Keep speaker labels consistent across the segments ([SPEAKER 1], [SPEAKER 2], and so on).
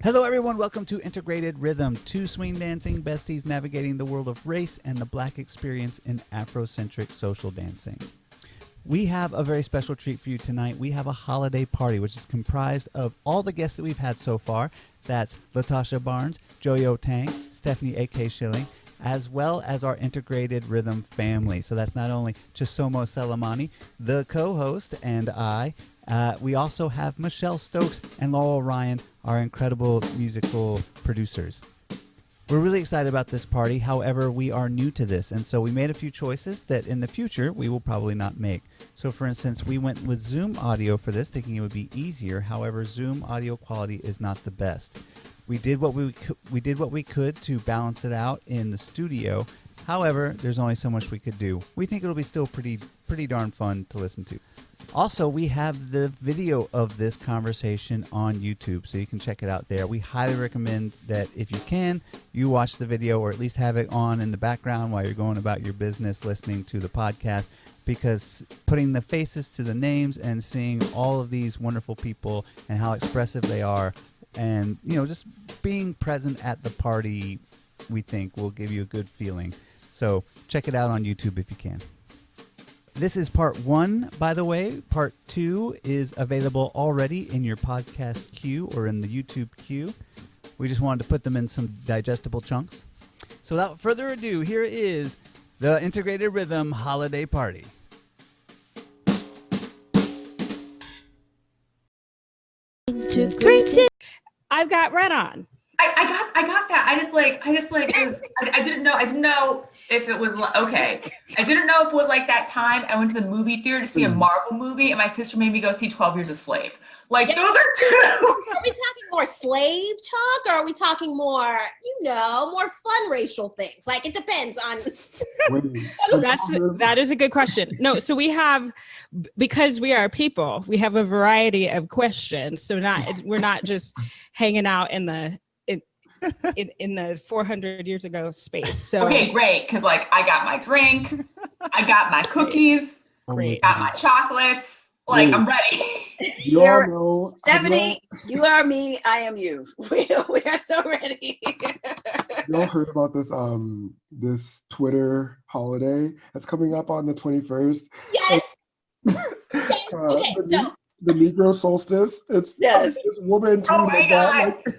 [SPEAKER 1] Hello everyone, welcome to Integrated Rhythm, two swing dancing besties navigating the world of race and the Black experience in Afrocentric social dancing. We have a very special treat for you tonight. We have a holiday party, which is comprised of all the guests that we've had so far. That's LATASHA Barnes, Joey OTENG, Steffanie AK Schilling, as well as our Integrated Rhythm family. So that's not only Chisomo Selemani, the co-host, and I. We also have Michelle Stokes and Laurel Ryan, our incredible musical producers. We're really excited about this party. However, we are new to this, and so we made a few choices that in the future we will probably not make. So for instance, we went with Zoom audio for this, thinking it would be easier. However, Zoom audio quality is not the best. We did what we could to balance it out in the studio. However, there's only so much we could do. We think it'll be still pretty darn fun to listen to. Also, we have the video of this conversation on YouTube, so you can check it out there. We highly recommend that if you can, you watch the video or at least have it on in the background while you're going about your business listening to the podcast, because putting the faces to the names and seeing all of these wonderful people and how expressive they are, and just being present at the party, we think will give you a good feeling. So check it out on YouTube if you can. This is part 1, by the way. Part 2 is available already in your podcast queue or in the YouTube queue. We just wanted to put them in some digestible chunks. So without further ado, here is the Integrated Rhythm Holiday Party.
[SPEAKER 2] Integrated. I've got red on.
[SPEAKER 3] I got that. I didn't know if it was okay. I didn't know if it was like that time I went to the movie theater to see a Marvel movie and my sister made me go see 12 Years a Slave. Like, those are two.
[SPEAKER 4] Are we talking more slave talk, or are we talking more, more fun racial things? Like, it depends on.
[SPEAKER 2] That is a good question. No, so we have, because we are people, we have a variety of questions. So we're not just hanging out in the 400 years ago space. So
[SPEAKER 3] okay, great, because I got my drink, I got my cookies,
[SPEAKER 2] great,
[SPEAKER 3] got my chocolates. I'm ready.
[SPEAKER 5] You all know,
[SPEAKER 6] Steffanie, you are me, I am you. We are so ready.
[SPEAKER 5] You all heard about this Twitter holiday that's coming up on the 21st?
[SPEAKER 4] Yes.
[SPEAKER 5] The Negro Solstice. It's
[SPEAKER 6] yes.
[SPEAKER 5] This woman
[SPEAKER 3] Oh my
[SPEAKER 5] tweeted
[SPEAKER 3] God.
[SPEAKER 5] that.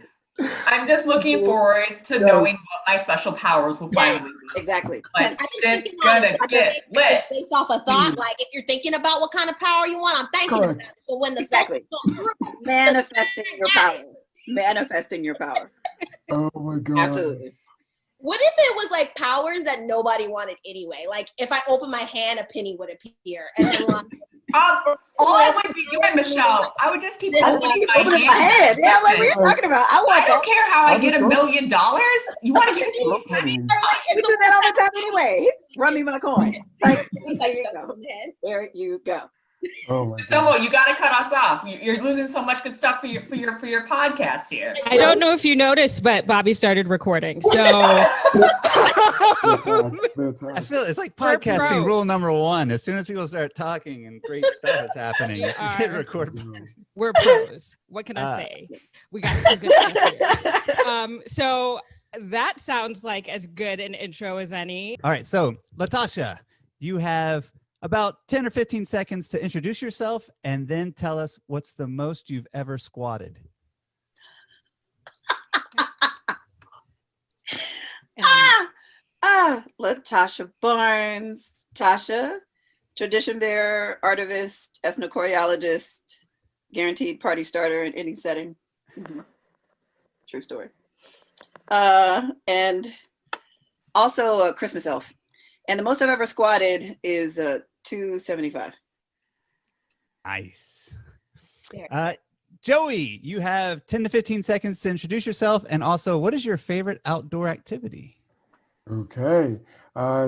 [SPEAKER 3] I'm just looking forward to knowing what my special powers will finally be.
[SPEAKER 6] Exactly.
[SPEAKER 3] Like, it's gonna get lit.
[SPEAKER 4] Based off a thought, like if you're thinking about what kind of power you want, I'm thinking about it. So when the
[SPEAKER 6] exactly
[SPEAKER 4] comes through,
[SPEAKER 6] manifesting your power. Manifesting your power.
[SPEAKER 5] Oh my God.
[SPEAKER 6] Absolutely.
[SPEAKER 4] What if it was like powers that nobody wanted anyway? Like if I open my hand, a penny would appear, and then
[SPEAKER 3] all I would be doing, Michelle, I would just keep opening my hand.
[SPEAKER 6] Yeah, like what are you talking about? I
[SPEAKER 3] don't care how I get $1 million. You want to give me money?
[SPEAKER 6] We do that all the time anyway. Run me my coin. Like, there you go. There you go.
[SPEAKER 5] Oh my God.
[SPEAKER 3] So you got to cut us off. You're losing so much good stuff for your podcast here.
[SPEAKER 2] I don't know if you noticed, but Bobby started recording. So
[SPEAKER 1] I feel it's like podcasting rule number 1. As soon as people start talking and great stuff is happening, you should hit record.
[SPEAKER 2] We're pros. What can I say? We got some good stuff here. So that sounds like as good an intro as any.
[SPEAKER 1] All right, so LATASHA, you have about 10 or 15 seconds to introduce yourself and then tell us what's the most you've ever squatted.
[SPEAKER 6] LATASHA Barnes, Tasha, tradition bearer, artivist, ethnochoreologist, guaranteed party starter in any setting. Mm-hmm. True story. And also a Christmas elf. And the most I've ever squatted is 275.
[SPEAKER 1] Nice. Joey, you have 10 to 15 seconds to introduce yourself. And also, what is your favorite outdoor activity?
[SPEAKER 5] Okay.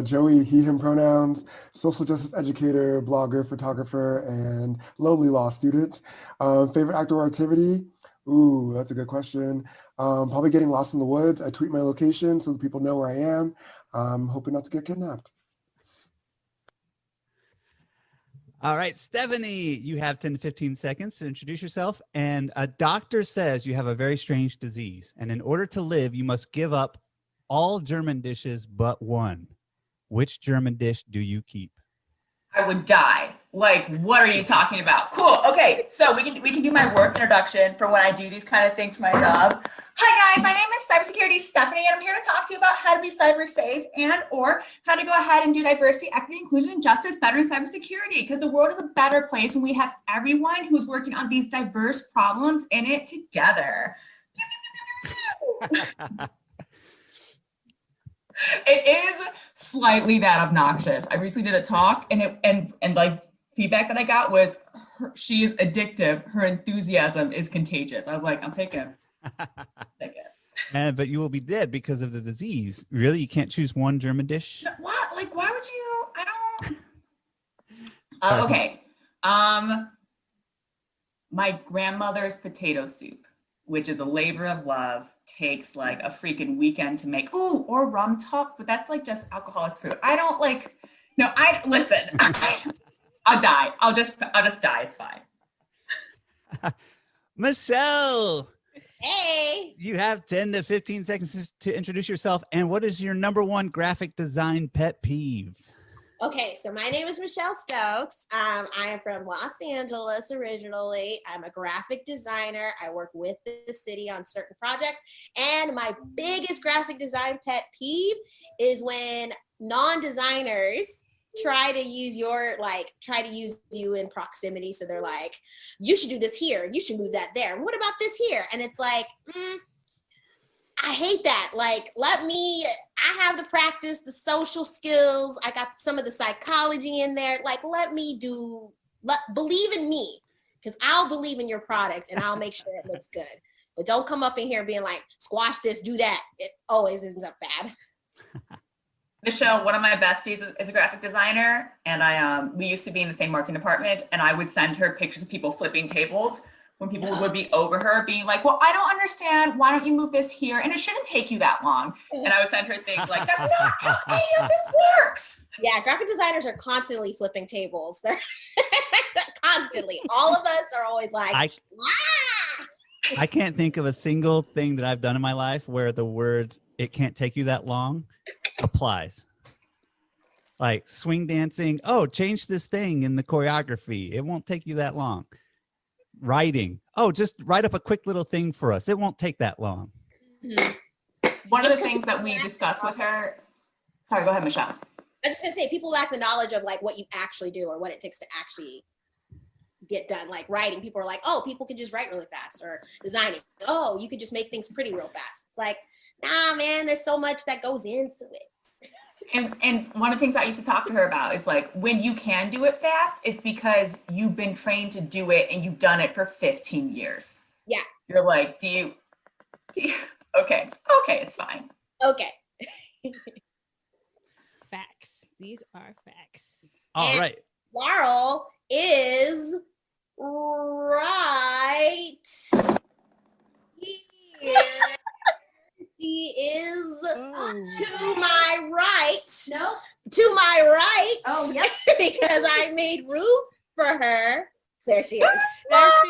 [SPEAKER 5] Joey, he, him pronouns, social justice educator, blogger, photographer, and lowly law student. Favorite outdoor activity? Ooh, that's a good question. Probably getting lost in the woods. I tweet my location so people know where I am. I'm hoping not to get kidnapped.
[SPEAKER 1] All right, Stephanie, you have 10 to 15 seconds to introduce yourself. And a doctor says you have a very strange disease. And in order to live, you must give up all German dishes but one. Which German dish do you keep?
[SPEAKER 3] I would die. Like, what are you talking about? Cool. Okay, so we can do my work introduction for when I do these kind of things for my job. Hi guys, my name is Cybersecurity Steffanie, and I'm here to talk to you about how to be cyber safe and or how to go ahead and do diversity, equity, inclusion, and justice better in cybersecurity, because the world is a better place when we have everyone who's working on these diverse problems in it together. It is slightly that obnoxious. I recently did a talk, and like feedback that I got was, she is addictive. Her enthusiasm is contagious. I was like, I'll take it. Take it.
[SPEAKER 1] But you will be dead because of the disease. Really? You can't choose one German dish?
[SPEAKER 3] What? Like, why would you? I don't.
[SPEAKER 1] Sorry.
[SPEAKER 3] Okay. My grandmother's potato soup, which is a labor of love, takes like a freaking weekend to make. Ooh, or rum top, but that's like just alcoholic fruit. I don't like. No, listen. I'll die. I'll just die. It's fine.
[SPEAKER 1] Michelle.
[SPEAKER 4] Hey.
[SPEAKER 1] You have 10 to 15 seconds to introduce yourself. And what is your number one graphic design pet peeve?
[SPEAKER 4] Okay, so my name is Michelle Stokes. I am from Los Angeles originally. I'm a graphic designer. I work with the city on certain projects. And my biggest graphic design pet peeve is when non-designers try to use you in proximity. So they're like, you should do this here. You should move that there. And what about this here? And it's like, I hate that. Like, I have the practice, the social skills. I got some of the psychology in there. Like, believe in me, because I'll believe in your product and I'll make sure it looks good. But don't come up in here being like, squash this, do that. It always isn't that bad.
[SPEAKER 3] Michelle, one of my besties is a graphic designer, and we used to be in the same marketing department, and I would send her pictures of people flipping tables when people would be over her being like, well, I don't understand. Why don't you move this here? And it shouldn't take you that long. And I would send her things like, that's not how any of this works.
[SPEAKER 4] Yeah, graphic designers are constantly flipping tables. They're constantly. All of us are always like,
[SPEAKER 1] I can't think of a single thing that I've done in my life where the words, it can't take you that long, applies. Like swing dancing. Oh, change this thing in the choreography. It won't take you that long. Writing. Oh, just write up a quick little thing for us. It won't take that long.
[SPEAKER 3] One of the things that we discussed with her. Sorry, go ahead, Michelle.
[SPEAKER 4] I'm just gonna say, people lack the knowledge of like what you actually do or what it takes to actually get done. Like writing, people are like, oh, people can just write really fast. Or designing, oh, you could just make things pretty real fast. It's like, nah, man, there's so much that goes into it.
[SPEAKER 3] And one of the things I used to talk to her about is like, when you can do it fast, it's because you've been trained to do it and you've done it for 15 years.
[SPEAKER 4] Yeah.
[SPEAKER 3] You're like, do you okay, it's fine.
[SPEAKER 4] Okay.
[SPEAKER 2] Facts. These are facts.
[SPEAKER 1] All right.
[SPEAKER 4] Laurel is right here. She is to my right.
[SPEAKER 7] No.
[SPEAKER 4] To my right.
[SPEAKER 7] Oh, yep.
[SPEAKER 4] Because I made room for her. There she is.
[SPEAKER 2] There she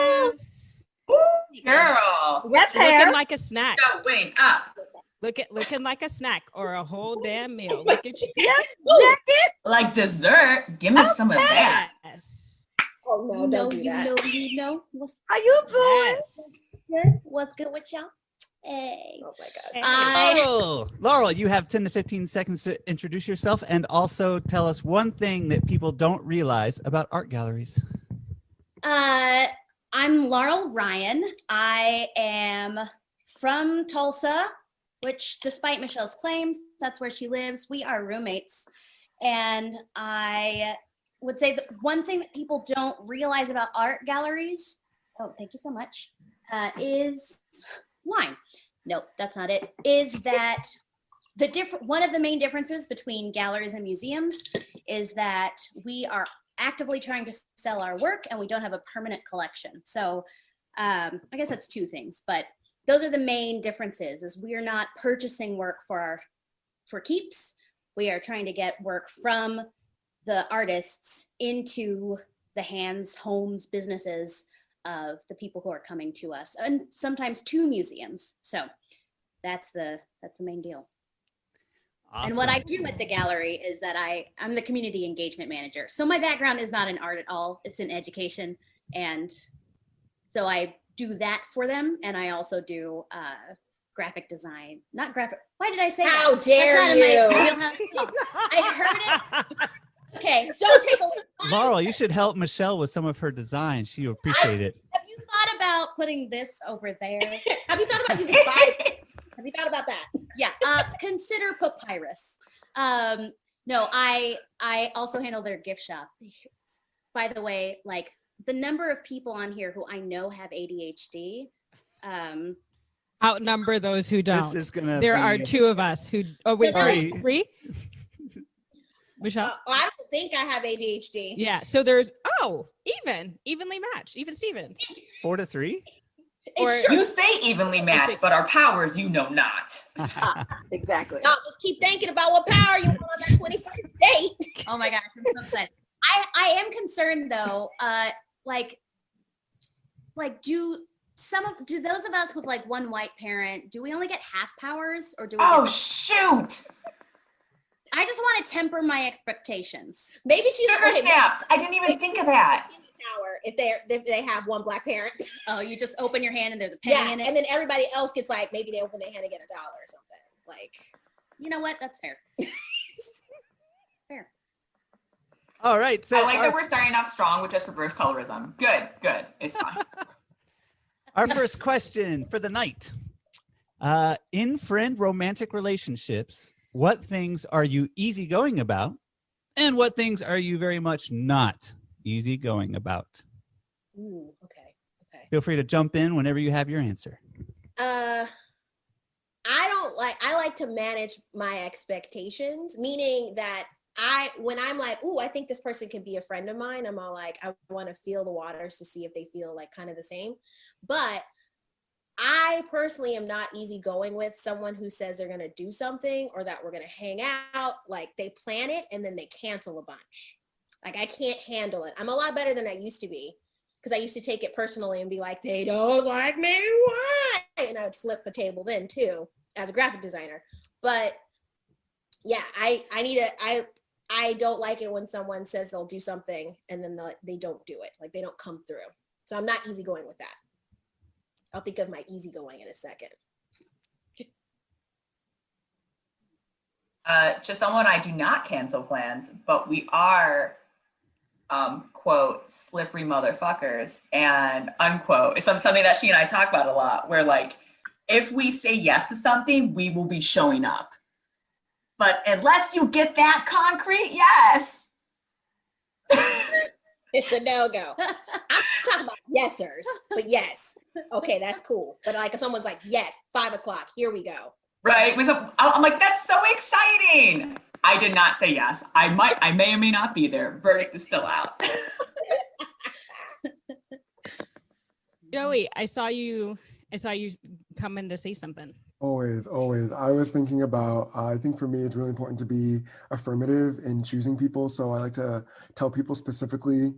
[SPEAKER 2] is.
[SPEAKER 3] Girl.
[SPEAKER 4] That's
[SPEAKER 2] Looking like a snack.
[SPEAKER 3] Going up.
[SPEAKER 2] Looking like a snack or a whole damn meal. Look at you.
[SPEAKER 3] Like dessert. Give me some of that.
[SPEAKER 2] Yes.
[SPEAKER 4] Oh no, don't do that.
[SPEAKER 7] You know.
[SPEAKER 4] How you doing?
[SPEAKER 2] Yes.
[SPEAKER 7] Good. What's good with y'all? Hey.
[SPEAKER 4] Oh my gosh.
[SPEAKER 1] Laurel, you have 10 to 15 seconds to introduce yourself and also tell us one thing that people don't realize about art galleries.
[SPEAKER 7] I'm Laurel Ryan. I am from Tulsa, which despite Michelle's claims, that's where she lives. We are roommates. And I would say that one thing that people don't realize about art galleries, oh, thank you so much, is wine. Nope, that's not it. Is that one of the main differences between galleries and museums is that we are actively trying to sell our work and we don't have a permanent collection. So I guess that's two things, but those are the main differences. Is we are not purchasing work for keeps. We are trying to get work from the artists into the hands, homes, businesses of the people who are coming to us, and sometimes to museums. So that's the main deal.
[SPEAKER 1] Awesome.
[SPEAKER 7] And what I do at the gallery is that I'm the community engagement manager. So my background is not in art at all. It's in education. And so I do that for them. And I also do graphic design, not graphic. Why did I say
[SPEAKER 4] How
[SPEAKER 7] that?
[SPEAKER 4] dare
[SPEAKER 7] you? I heard it. Okay.
[SPEAKER 4] Don't take away.
[SPEAKER 1] Laurel, you should help Michelle with some of her designs. She would appreciate it.
[SPEAKER 7] Have you thought about putting this over there?
[SPEAKER 4] Have you thought about using Bible? Have you thought about that?
[SPEAKER 7] Yeah, consider papyrus. No, I also handle their gift shop. By the way, like the number of people on here who I know have ADHD.
[SPEAKER 2] Outnumber those who don't.
[SPEAKER 1] This is gonna
[SPEAKER 2] There
[SPEAKER 1] be...
[SPEAKER 2] are 2 of us who. Oh wait,
[SPEAKER 1] Sorry.
[SPEAKER 2] 3. Michelle.
[SPEAKER 4] I don't think I have ADHD.
[SPEAKER 2] Yeah. So there's evenly matched. Even Stevens.
[SPEAKER 1] 4-3.
[SPEAKER 2] Or-
[SPEAKER 3] You say evenly matched, but our powers, you know not.
[SPEAKER 6] Exactly.
[SPEAKER 4] No, just keep thinking about what power you want on that 21st date.
[SPEAKER 7] Oh my gosh, I'm so excited. I am concerned though. Like do those of us with like one white parent, do we only get half powers, or do we?
[SPEAKER 3] Oh, shoot.
[SPEAKER 7] I just want to temper my expectations.
[SPEAKER 4] Maybe she's
[SPEAKER 3] Sugar snaps. I didn't even think of that.
[SPEAKER 4] power if they have one black parent.
[SPEAKER 7] Oh, you just open your hand and there's a penny
[SPEAKER 4] Yeah,
[SPEAKER 7] in it.
[SPEAKER 4] and then everybody else gets like, maybe they open their hand and get $1 or something. Like,
[SPEAKER 7] You know what? That's fair. Fair.
[SPEAKER 1] All right. So
[SPEAKER 3] I like that we're starting off strong with just reverse colorism. Good. It's fine.
[SPEAKER 1] our first question for the night. In friend romantic relationships, what things are you easygoing about? And what things are you very much not easygoing about?
[SPEAKER 4] ooh, okay.
[SPEAKER 1] Feel free to jump in whenever you have your answer.
[SPEAKER 4] I like to manage my expectations, meaning that when I'm like, ooh, I think this person could be a friend of mine, I'm all like, I want to feel the waters to see if they feel like kind of the same. But I personally am not easygoing with someone who says they're going to do something or that we're going to hang out. Like they plan it and then they cancel a bunch. Like I can't handle it. I'm a lot better than I used to be because I used to take it personally and be like, they don't like me. Why? And I would flip the table then too as a graphic designer. But yeah, I don't like it when someone says they'll do something and then they don't do it. Like they don't come through. So I'm not easygoing with that. I'll think of my easygoing in a second.
[SPEAKER 3] Chisomo and I do not cancel plans, but we are, quote, slippery motherfuckers, and unquote. It's something that she and I talk about a lot, where like, if we say yes to something, we will be showing up. But unless you get that concrete, yes.
[SPEAKER 4] It's a no-go. I'm talking about yesers, but yes. Okay, that's cool. But like if someone's like, yes, 5:00, here we go.
[SPEAKER 3] Right? I'm like, that's so exciting. I did not say yes. I may or may not be there. Verdict is still out.
[SPEAKER 2] Joey, I saw you come in to say something.
[SPEAKER 5] Always. I was thinking about, I think for me, it's really important to be affirmative in choosing people. So I like to tell people specifically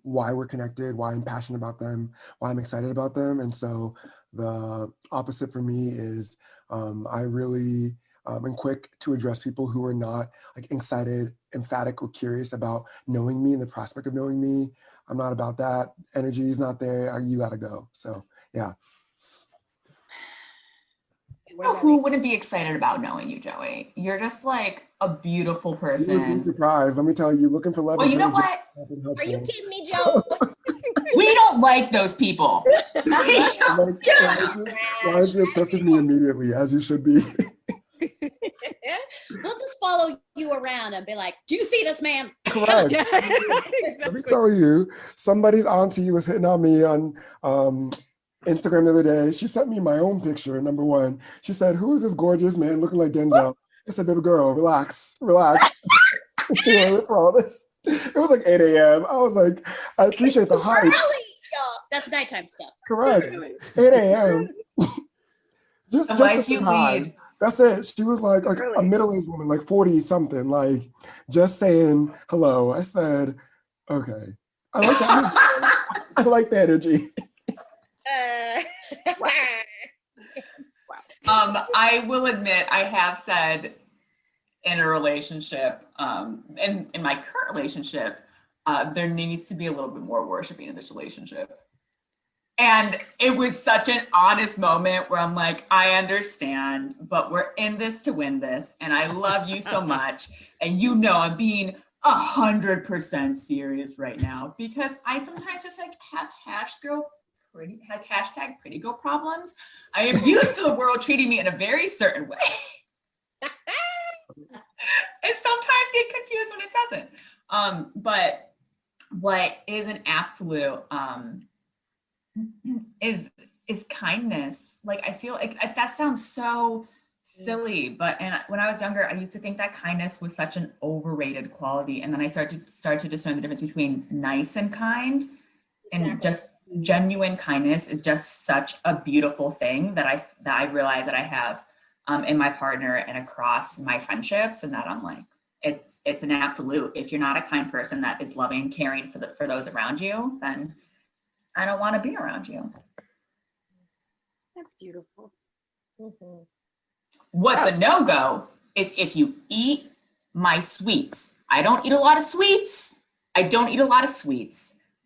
[SPEAKER 5] why we're connected, why I'm passionate about them, why I'm excited about them. And so the opposite for me is I really am quick to address people who are not like excited, emphatic, or curious about knowing me and the prospect of knowing me. I'm not about that. Energy is not there. You gotta go. So yeah.
[SPEAKER 3] Who wouldn't be excited about knowing you, Joey? You're just like a beautiful person.
[SPEAKER 5] You would be surprised. Let me tell you, looking for love.
[SPEAKER 3] Well, you know what?
[SPEAKER 4] Are you kidding me, Joe?
[SPEAKER 3] We don't like those people.
[SPEAKER 5] Why aren't you obsessed with me immediately, as you should be?
[SPEAKER 7] We'll just follow you around and be like, do you see this man?
[SPEAKER 5] Correct.
[SPEAKER 2] Yeah,
[SPEAKER 5] Let me tell you, somebody's auntie was hitting on me on Instagram the other day. She sent me my own picture, number one. She said, who is this gorgeous man looking like Denzel? I said, baby girl, relax. For all this. It was like 8 a.m. I was like, I appreciate the hype.
[SPEAKER 7] That's nighttime stuff.
[SPEAKER 5] Correct. 8 a.m.
[SPEAKER 3] The life you lead.
[SPEAKER 5] That's it. She was like a
[SPEAKER 6] Really?
[SPEAKER 5] middle-aged woman, like 40 something, like just saying hello. I said, okay. I like that. I like the energy.
[SPEAKER 3] I will admit I have said in a relationship, in my current relationship, there needs to be a little bit more worshiping in this relationship. And it was such an honest moment where I'm like, I understand, but we're in this to win this. And I love you so much. And you know, I'm being 100% serious right now because I sometimes just like have hashtag pretty girl problems. I am used to the world treating me in a very certain way. And sometimes get confused when it doesn't. But what is an absolute, is kindness. Like, I feel like that sounds so silly, but when I was younger, I used to think that kindness was such an overrated quality. And then I started to discern the difference between nice and kind. And just genuine kindness is just such a beautiful thing that I've realized that I have in my partner and across my friendships. And that I'm like, it's an absolute. If you're not a kind person that is loving, caring for those around you, then I don't want to be around you.
[SPEAKER 6] That's beautiful.
[SPEAKER 4] Mhm.
[SPEAKER 3] What's a no-go is if you eat my sweets. I don't eat a lot of sweets.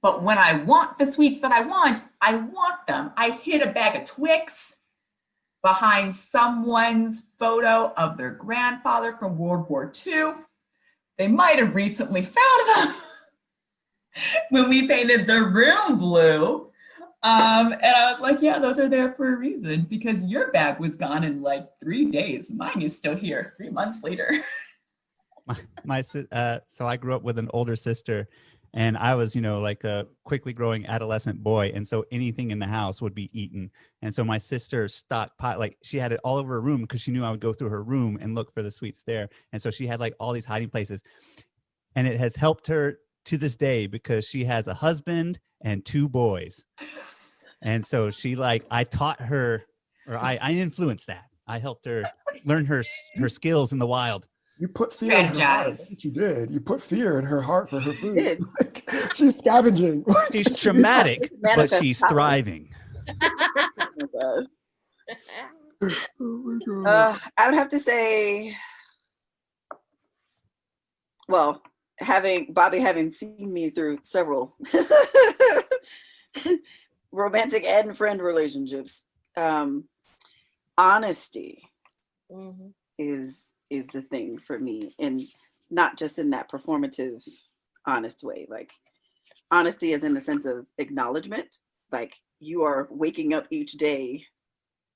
[SPEAKER 3] But when I want the sweets that I want them. I hid a bag of Twix behind someone's photo of their grandfather from World War II. They might have recently found them when we painted the room blue. And I was like, yeah, those are there for a reason because your bag was gone in like 3 days. Mine is still here 3 months later.
[SPEAKER 1] So I grew up with an older sister, and I was, like a quickly growing adolescent boy. And so anything in the house would be eaten. And so my sister stockpiled, like she had it all over her room because she knew I would go through her room and look for the sweets there. And so she had like all these hiding places. And it has helped her to this day because she has a husband and 2 boys. And so I taught her, or I influenced that. I helped her learn her skills in the wild.
[SPEAKER 5] You put fear in her heart. That's what you did. You put fear in her heart for her food. Like, she's scavenging.
[SPEAKER 1] She's traumatic, but she's thriving.
[SPEAKER 6] Oh my God. I would have to say, well, Bobby having seen me through several romantic and friend relationships, honesty is the thing for me, and not just in that performative honest way. Like, honesty is in the sense of acknowledgement. Like, you are waking up each day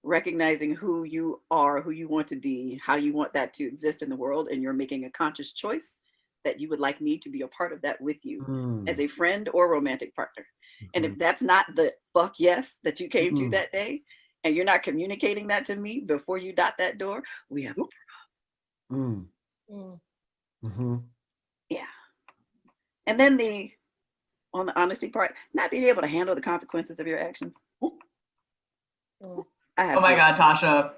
[SPEAKER 6] recognizing who you are, who you want to be, how you want that to exist in the world, and you're making a conscious choice that you would like me to be a part of that with you as a friend or romantic partner. And if that's not the fuck yes that you came to that day, and you're not communicating that to me before you dot that door, we have yeah. And then on the honesty part, not being able to handle the consequences of your actions.
[SPEAKER 3] Oh my God, Tasha.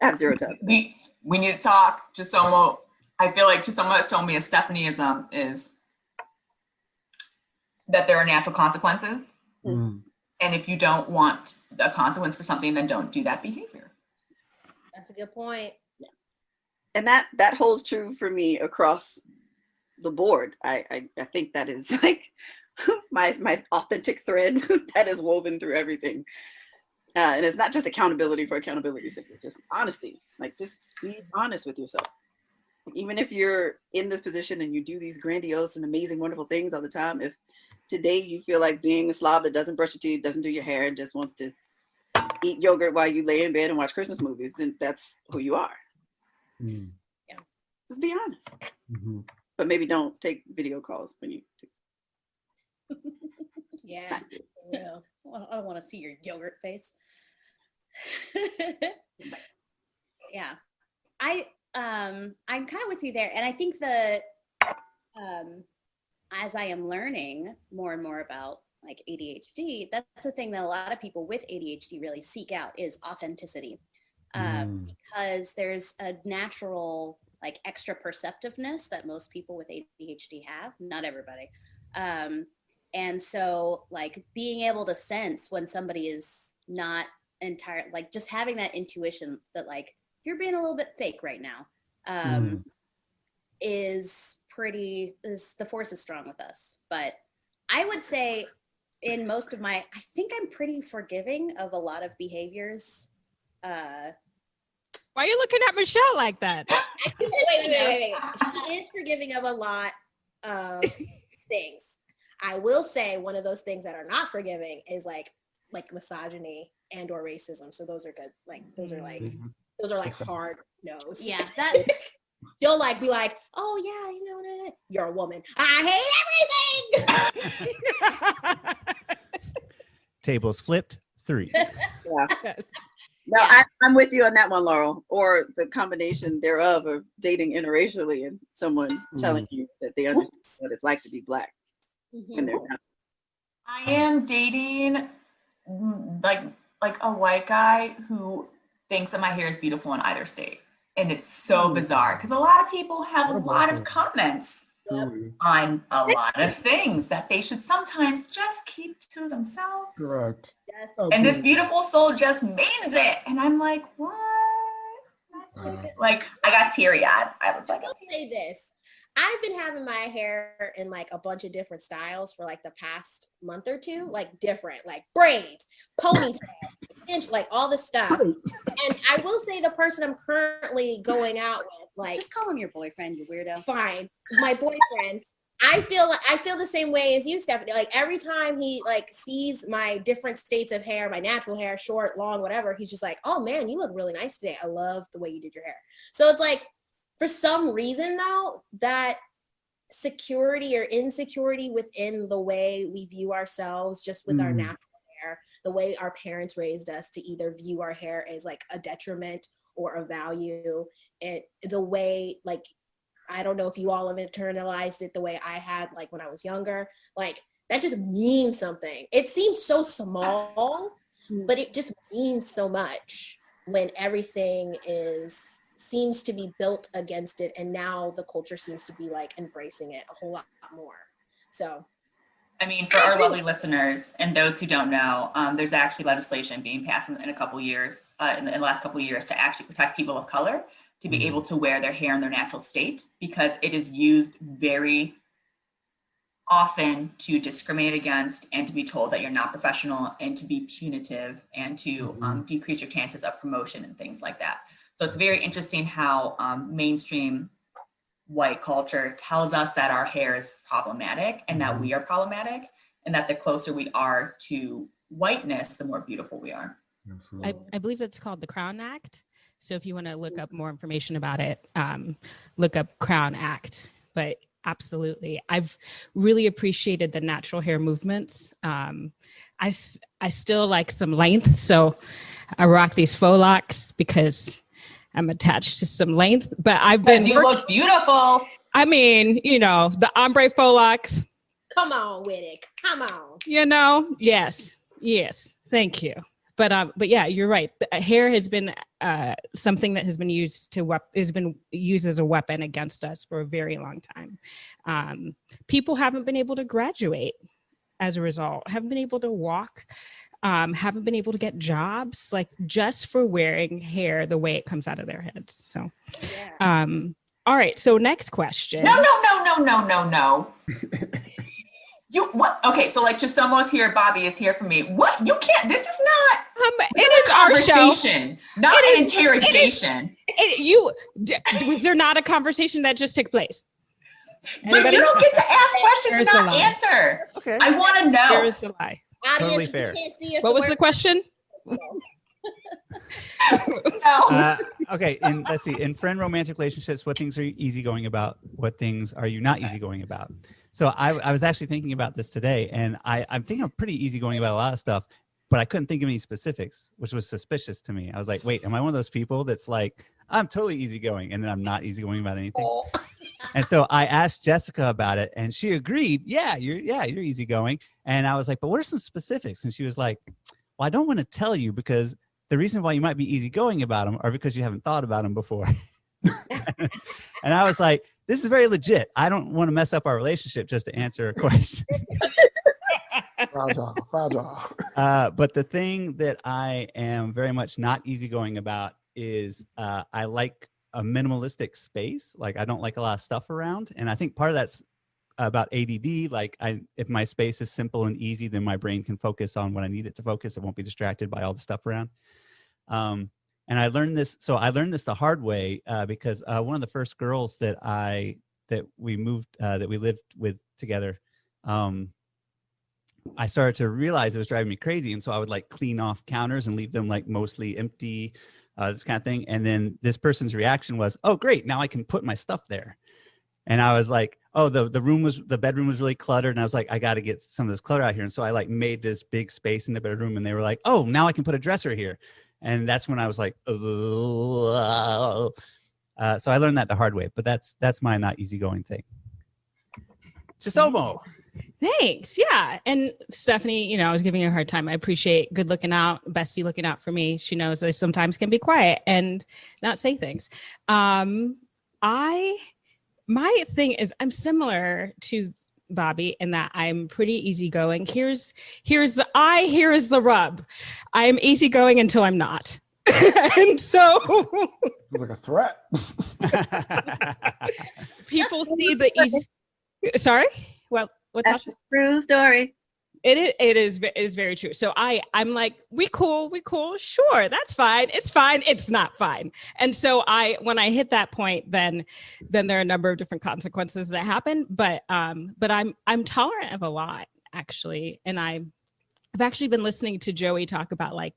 [SPEAKER 6] I have 0 time.
[SPEAKER 3] We need to talk. Chisomo, I feel like Chisomo has told me as Steffanie is that there are natural consequences. And if you don't want a consequence for something, then don't do that behavior.
[SPEAKER 4] That's a good point.
[SPEAKER 6] Yeah. And that holds true for me across the board. I think that is like my authentic thread that is woven through everything. And it's not just accountability for accountability's sake. It's just honesty. Like, just be honest with yourself. Even if you're in this position and you do these grandiose and amazing, wonderful things all the time, if today you feel like being a slob that doesn't brush your teeth, doesn't do your hair, and just wants to eat yogurt while you lay in bed and watch Christmas movies, then that's who you are. Yeah. Just be honest. But maybe don't take video calls when you do.
[SPEAKER 7] Yeah. I don't want to see your yogurt face. Yeah. I'm kind of with you there. And I think that as I am learning more and more about like ADHD, that's the thing that a lot of people with ADHD really seek out is authenticity. because there's a natural like extra perceptiveness that most people with ADHD have, not everybody. And so like being able to sense when somebody is not entire, like just having that intuition that like you're being a little bit fake right now, is the force is strong with us. But I would say in most of I think I'm pretty forgiving of a lot of behaviors.
[SPEAKER 2] Why are you looking at Michelle like that?
[SPEAKER 4] Wait. She is forgiving of a lot of things. I will say one of those things that are not forgiving is like misogyny and or racism. So those are good. Like those are like hard no's.
[SPEAKER 7] Yeah, that
[SPEAKER 4] you'll like be like, oh yeah, you know, you're a woman. I hate everything.
[SPEAKER 1] Tables flipped. 3.
[SPEAKER 6] Yeah.
[SPEAKER 2] Yes.
[SPEAKER 6] No, I'm with you on that one, Laurel. Or the combination thereof of dating interracially and someone telling you that they understand what it's like to be Black when they're not.
[SPEAKER 3] I am dating like a white guy who thinks that my hair is beautiful in either state. And it's so bizarre because a lot of people have a lot of comments on a lot of things that they should sometimes just keep to themselves.
[SPEAKER 5] Correct.
[SPEAKER 4] Yes.
[SPEAKER 3] And this beautiful soul just means it. And I'm like, what? Like, I got teary-eyed. I was like,
[SPEAKER 4] I'll say this. I've been having my hair in like a bunch of different styles for like the past month or two, like different, like braids, ponytail, extension, like all this stuff. And I will say the person I'm currently going out with, like,
[SPEAKER 7] just call him your boyfriend, you weirdo.
[SPEAKER 4] Fine, my boyfriend. I feel the same way as you, Stephanie. Like every time he like sees my different states of hair, my natural hair, short, long, whatever, he's just like, "Oh man, you look really nice today. I love the way you did your hair." So it's like, for some reason though, that security or insecurity within the way we view ourselves, just with our natural hair, the way our parents raised us to either view our hair as like a detriment or a value, and the way like, I don't know if you all have internalized it the way I had, like when I was younger, like that just means something. It seems so small, but it just means so much when everything seems to be built against it. And now the culture seems to be like embracing it a whole lot more. So,
[SPEAKER 3] I mean, for our lovely listeners and those who don't know, there's actually legislation being passed in a couple years, in the last couple of years, to actually protect people of color to be able to wear their hair in their natural state, because it is used very often to discriminate against and to be told that you're not professional and to be punitive and to decrease your chances of promotion and things like that. So it's very interesting how mainstream white culture tells us that our hair is problematic and that we are problematic, and that the closer we are to whiteness, the more beautiful we are.
[SPEAKER 2] I believe it's called the Crown Act. So if you want to look up more information about it, look up Crown Act. But absolutely, I've really appreciated the natural hair movements. I still like some length, so I rock these faux locks because I'm attached to some length. But I've been
[SPEAKER 3] look beautiful.
[SPEAKER 2] I mean, you know, the ombre faux locks.
[SPEAKER 4] Come on with it. Come on.
[SPEAKER 2] You know, yes, thank you. But yeah, you're right. Hair has been something that has been used as a weapon against us for a very long time. People haven't been able to graduate as a result, haven't been able to walk, haven't been able to get jobs, like just for wearing hair the way it comes out of their heads. So, all right. So next question.
[SPEAKER 3] No. You what? Okay, so like Chisomo is here, Bobby is here for me. What? You can't. This is not. This is a conversation, not an interrogation.
[SPEAKER 2] Was there not a conversation that just took place?
[SPEAKER 3] But you don't get to ask questions and not answer. Okay. I want to know.
[SPEAKER 2] There is a lie.
[SPEAKER 1] Totally fair.
[SPEAKER 2] What was the question?
[SPEAKER 3] No.
[SPEAKER 1] Okay, and let's see. In friend romantic relationships, what things are you easygoing about? What things are you not easygoing about? So I was actually thinking about this today, and I'm thinking I'm pretty easygoing about a lot of stuff, but I couldn't think of any specifics, which was suspicious to me. I was like, wait, am I one of those people that's like, I'm totally easygoing, and then I'm not easygoing about anything? And so I asked Jessica about it, and she agreed, yeah, you're easygoing. And I was like, but what are some specifics? And she was like, well, I don't want to tell you because the reason why you might be easygoing about them are because you haven't thought about them before. And I was like, this is very legit. I don't want to mess up our relationship just to answer a question.
[SPEAKER 5] Fragile.
[SPEAKER 1] But the thing that I am very much not easygoing about is I like a minimalistic space. Like I don't like a lot of stuff around. And I think part of that's about ADD. Like if my space is simple and easy, then my brain can focus on what I need it to focus. It won't be distracted by all the stuff around. And I learned this. So I learned this the hard way because one of the first girls that we lived with together, I started to realize it was driving me crazy. And so I would like clean off counters and leave them like mostly empty, this kind of thing. And then this person's reaction was, oh, great. Now I can put my stuff there. And I was like, oh, the bedroom was really cluttered. And I was like, I got to get some of this clutter out here. And so I like made this big space in the bedroom and they were like, oh, now I can put a dresser here. And that's when I was like, so I learned that the hard way, but that's my not easygoing thing. Chisomo.
[SPEAKER 2] Thanks. Yeah. And Steffanie, I was giving her a hard time. I appreciate good looking out, bestie looking out for me. She knows I sometimes can be quiet and not say things. My thing is I'm similar to Bobby in that I'm pretty easygoing. Here is the rub. I am easygoing until I'm not. And so
[SPEAKER 5] It's like a threat.
[SPEAKER 2] people see the easy. Sorry? Well, what's
[SPEAKER 6] That's a true story.
[SPEAKER 2] It is very true. So I'm like, we cool. Sure, that's fine. It's fine. It's not fine. And so when I hit that point, then there are a number of different consequences that happen. But I'm tolerant of a lot actually. And I've actually been listening to Joey talk about like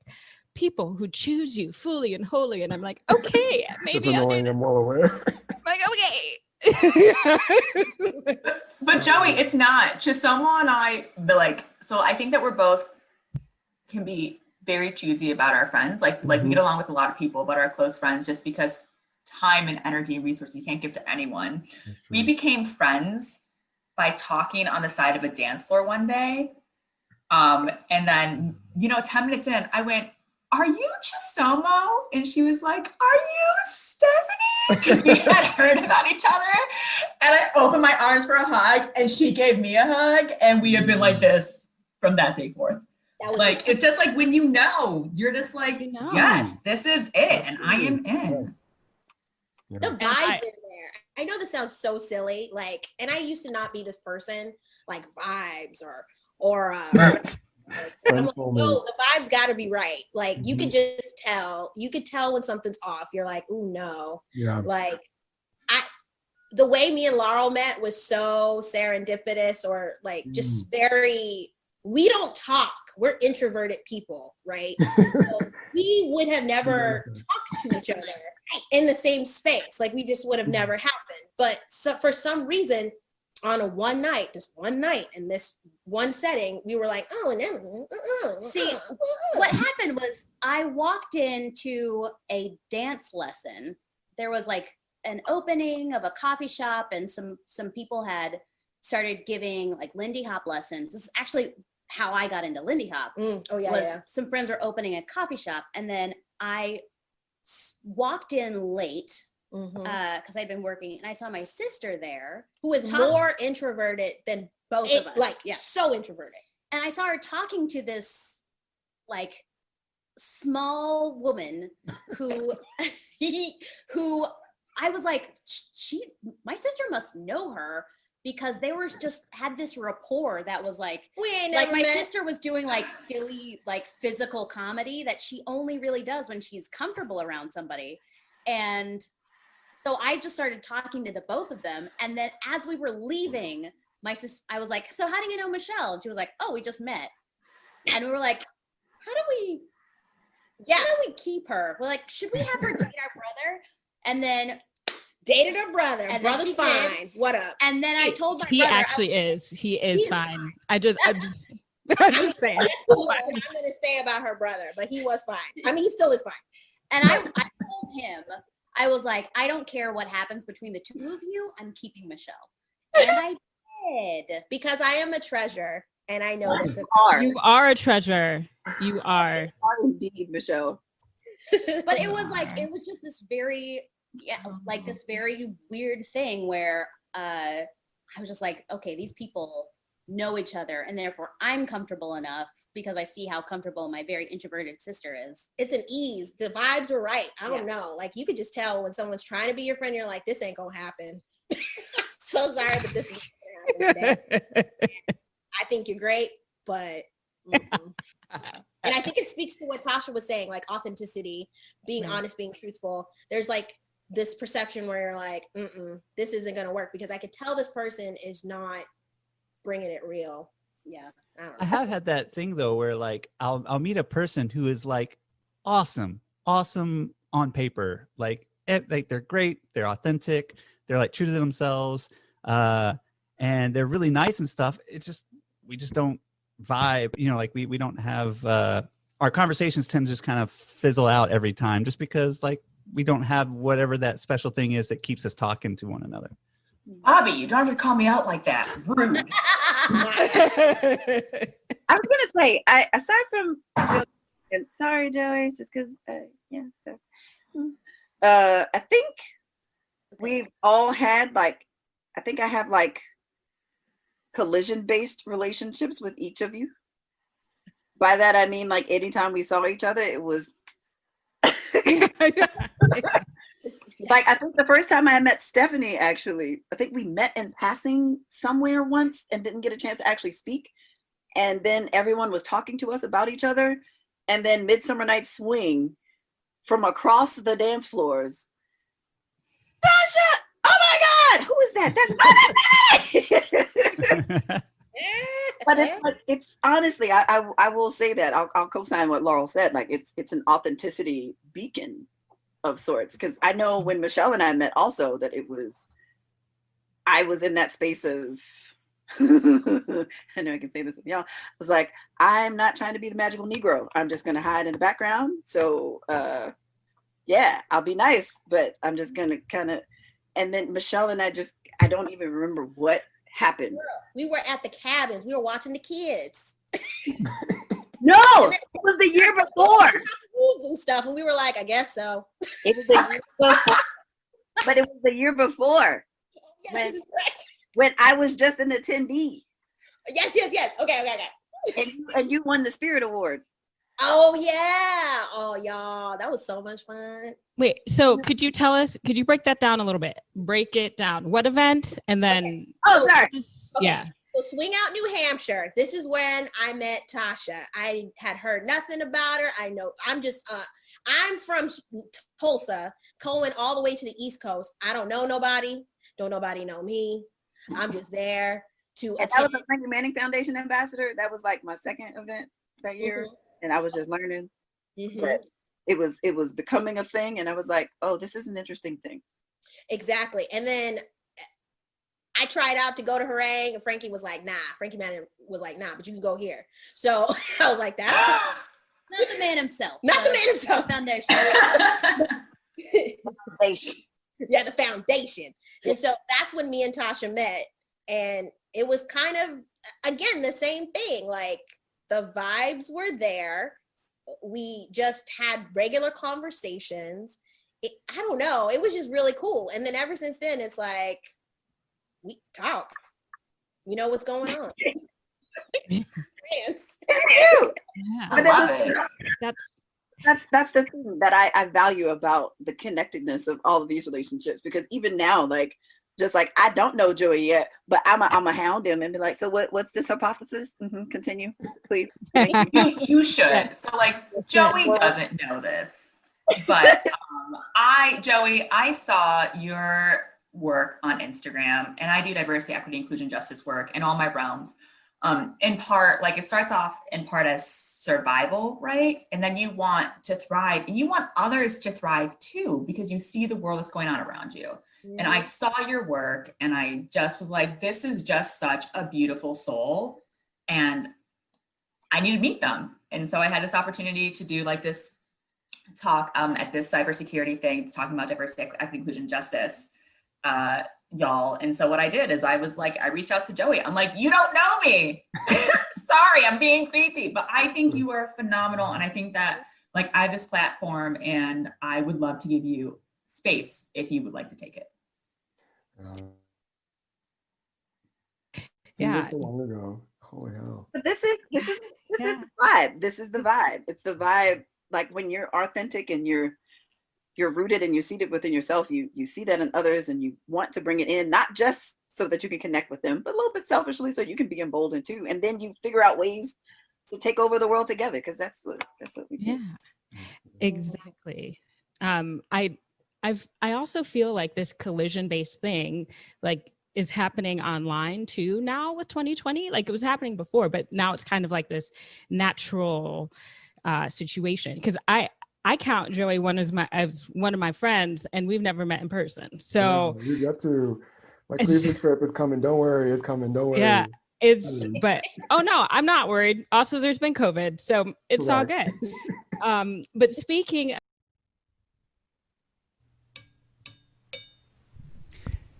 [SPEAKER 2] people who choose you fully and wholly. And I'm like, okay, maybe
[SPEAKER 5] It's annoying. I'm well aware.
[SPEAKER 2] I'm like, okay.
[SPEAKER 3] But Joey, it's not. Chisomo and I, so I think that we're both can be very choosy about our friends. Like we get along with a lot of people, but our close friends, just because time and energy and resources you can't give to anyone. We became friends by talking on the side of a dance floor one day. And then, 10 minutes in, I went, "Are you Chisomo?" And she was like, "Are you Steffanie?" Because we had heard about each other. And I opened my arms for a hug and she gave me a hug. And we have been like this from that day forth. Like, it's just like when you're just like, yes, this is it. And I am in.
[SPEAKER 4] The vibes in there. I know this sounds so silly. Like, and I used to not be this person, like vibes or I'm like, no, the vibe's got to be right. Like you could just tell. You could tell when something's off. You're like, ooh, no. Yeah. Like the way me and Laurel met was so serendipitous, or like just very. We don't talk. We're introverted people, right? So we would have never talked to each other in the same space. Like we just would have never happened. But for some reason, on this one night in this one setting, we were like, oh, no.
[SPEAKER 7] See, what happened was I walked into a dance lesson. There was like an opening of a coffee shop, and some people had started giving like Lindy Hop lessons. This is actually how I got into Lindy Hop. Some friends were opening a coffee shop, and then I walked in late because I'd been working, and I saw my sister there,
[SPEAKER 4] who is more introverted than both of us. Like, so introverted.
[SPEAKER 7] And I saw her talking to this like small woman who I was like, my sister must know her, because they were just had this rapport that was like my sister was doing like silly like physical comedy that she only really does when she's comfortable around somebody. And so I just started talking to the both of them, and then as we were leaving, I was like, so how do you know Michelle? And she was like, oh, we just met. And we were like, how do we keep her? We're like, should we have her date our brother? And then
[SPEAKER 4] dated her brother. And brother's fine. Did. What up?
[SPEAKER 7] And then I told my
[SPEAKER 2] brother. He is fine. I'm just saying.
[SPEAKER 4] What I'm going to say about her brother, but he was fine. I mean, he still is fine.
[SPEAKER 7] And I told him, I was like, I don't care what happens between the two of you. I'm keeping Michelle. And I did.
[SPEAKER 4] Because I am a treasure. And I know this.
[SPEAKER 2] You are a treasure. You are.
[SPEAKER 6] Indeed, Michelle.
[SPEAKER 7] But it was just this very, like this very weird thing where I was just like, okay, these people know each other, and therefore I'm comfortable enough because I see how comfortable my very introverted sister is.
[SPEAKER 4] It's an ease. The vibes were right. I don't know. Like, you could just tell when someone's trying to be your friend, you're like, this ain't gonna happen. So sorry, but this is gonna happen today. I think you're great, but and I think it speaks to what Tasha was saying, like authenticity, being honest, being truthful. There's like this perception where you're like, this isn't gonna work because I could tell this person is not bringing it real. Yeah.
[SPEAKER 1] I have had that thing though, where like I'll meet a person who is like awesome on paper, like they're great, they're authentic, they're like true to themselves, and they're really nice and stuff. It's just we just don't vibe, you know, like we don't have our conversations tend to just kind of fizzle out every time, just because like we don't have whatever that special thing is that keeps us talking to one another.
[SPEAKER 3] Bobby, you don't have to call me out like that. Rude.
[SPEAKER 6] I was gonna say, aside from Joey, and sorry Joey, just because I think we've all had like, I think I have like collision-based relationships with each of you. By that I mean like anytime we saw each other, it was like, I think the first time I met Steffanie, actually, I think we met in passing somewhere once and didn't get a chance to actually speak. And then everyone was talking to us about each other. And then Midsummer Night's Swing, from across the dance floors, Tasha! Oh my God! Who is that? That's But it's like, it's honestly, I will say that I'll co-sign what Laurel said. Like it's an authenticity beacon of sorts, because I know when Michelle and I met also that I was in that space of I know I can say this with y'all. I was like, I'm not trying to be the magical Negro. I'm just gonna hide in the background. So yeah, I'll be nice, but I'm just gonna kind of. And then Michelle and I don't even remember what happened.
[SPEAKER 4] We were at the cabins. We were watching the kids.
[SPEAKER 6] No, it was the year before.
[SPEAKER 4] And stuff, and we were like, I guess so.
[SPEAKER 6] It was the year before. But it was the year before.
[SPEAKER 4] Yes,
[SPEAKER 6] when I was just an attendee.
[SPEAKER 4] Yes. Okay.
[SPEAKER 6] And you won the Spirit Award.
[SPEAKER 4] Oh yeah. Oh y'all, that was so much fun.
[SPEAKER 2] Wait, so could you break that down a little bit? Break it down. What event? And then
[SPEAKER 4] okay. Oh, sorry.
[SPEAKER 2] Yeah.
[SPEAKER 4] So Swing Out New Hampshire. This is when I met Tasha. I had heard nothing about her. I know I'm from Tulsa, going all the way to the East Coast. I don't know nobody. Don't nobody know me. I'm just there to attend.
[SPEAKER 6] I was a Frankie Manning Foundation ambassador. That was like my second event that year. And I was just learning. But it was becoming a thing. And I was like, oh, this is an interesting thing.
[SPEAKER 4] Exactly. And then I tried out to go to Harangue, and Frankie was like, nah. Frankie Manning was like, nah, but you can go here. So I was like, that's
[SPEAKER 7] not the man himself.
[SPEAKER 4] Not the man himself.
[SPEAKER 7] Foundation.
[SPEAKER 4] Yeah, the foundation. And so that's when me and Tasha met. And it was kind of, again, the same thing. Like, the vibes were there. We just had regular conversations. I don't know. It was just really cool. And then ever since then, it's like, we talk. You know what's going on.
[SPEAKER 6] Yeah. That's the thing that I value about the connectedness of all of these relationships, because even now, like, just like, I don't know Joey yet, but I'm a hound him and be like, so what's this hypothesis? Continue, please.
[SPEAKER 3] You should. So like, Joey doesn't know this, but Joey, I saw your work on Instagram, and I do diversity, equity, inclusion, justice work in all my realms. In part, like, it starts off in part as survival, right? And then you want to thrive, and you want others to thrive too, because you see the world that's going on around you. And I saw your work, and I just was like, this is just such a beautiful soul, and I need to meet them. And so I had this opportunity to do like this talk at this cybersecurity thing, talking about diversity, equity, inclusion, justice, y'all. And so what I did is I reached out to Joey. I'm like, you don't know me. Sorry, I'm being creepy, but I think you are phenomenal. And I think that like, I have this platform and I would love to give you space if you would like to take it.
[SPEAKER 2] Yeah.
[SPEAKER 5] So long ago. Holy hell.
[SPEAKER 6] But this is
[SPEAKER 2] Yeah.
[SPEAKER 6] the vibe. This is the vibe. It's the vibe. Like when you're authentic and you're rooted and you're seated within yourself, you see that in others and you want to bring it in, not just so that you can connect with them, but a little bit selfishly so you can be emboldened too. And then you figure out ways to take over the world together, because that's what we do.
[SPEAKER 2] Yeah, exactly. I also feel like this collision-based thing, like, is happening online too now with 2020. Like, it was happening before, but now it's kind of like this natural situation. Because I count Joey as one of my friends, and we've never met in person. So
[SPEAKER 5] you got to. My Cleveland trip is coming. Don't worry, it's coming. Don't worry.
[SPEAKER 2] Yeah, but oh no, I'm not worried. Also, there's been COVID, so it's all good. But speaking.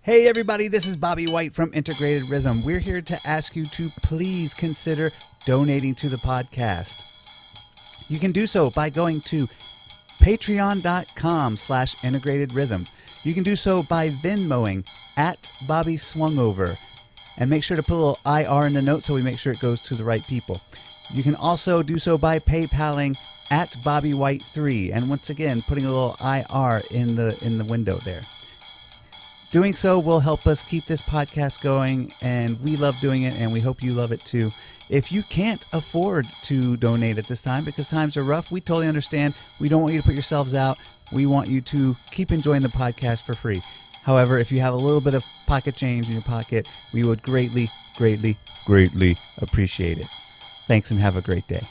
[SPEAKER 1] Hey everybody, this is Bobby White from Integrated Rhythm. We're here to ask you to please consider donating to the podcast. You can do so by going to patreon.com/integratedrhythm. You can do so by Venmoing @BobbySwungover. And make sure to put a little IR in the note so we make sure it goes to the right people. You can also do so by PayPaling @BobbyWhite3. And once again, putting a little IR in the window there. Doing so will help us keep this podcast going, and we love doing it, and we hope you love it too. If you can't afford to donate at this time because times are rough, we totally understand. We don't want you to put yourselves out. We want you to keep enjoying the podcast for free. However, if you have a little bit of pocket change in your pocket, we would greatly, greatly, greatly appreciate it. Thanks and have a great day.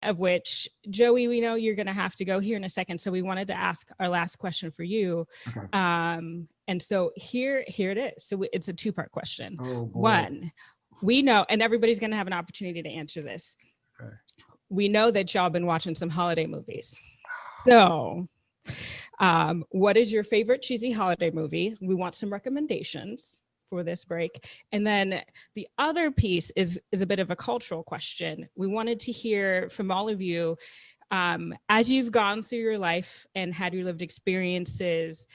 [SPEAKER 2] Of which, Joey, we know you're going to have to go here in a second. So we wanted to ask our last question for you.
[SPEAKER 5] Okay.
[SPEAKER 2] And so here it is. So it's a two-part question.
[SPEAKER 5] Oh, boy.
[SPEAKER 2] One, we know, and everybody's going to have an opportunity to answer this.
[SPEAKER 5] Okay.
[SPEAKER 2] We know that y'all been watching some holiday movies. So what is your favorite cheesy holiday movie? We want some recommendations for this break. And then the other piece is a bit of a cultural question. We wanted to hear from all of you, as you've gone through your life and had your lived experiences,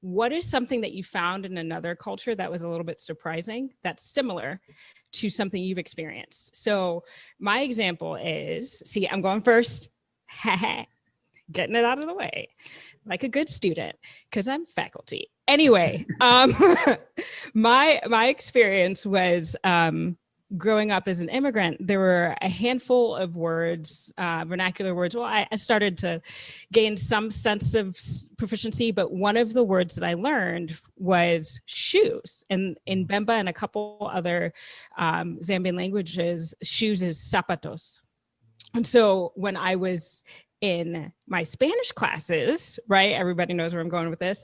[SPEAKER 2] what is something that you found in another culture that was a little bit surprising, that's similar to something you've experienced? So my example is, see, I'm going first. Getting it out of the way like a good student because I'm faculty. Anyway, my experience was growing up as an immigrant. There were a handful of words, vernacular words. Well, I started to gain some sense of proficiency, but one of the words that I learned was shoes. And in Bemba and a couple other Zambian languages, shoes is zapatos. And so when I was in my Spanish classes, right? Everybody knows where I'm going with this.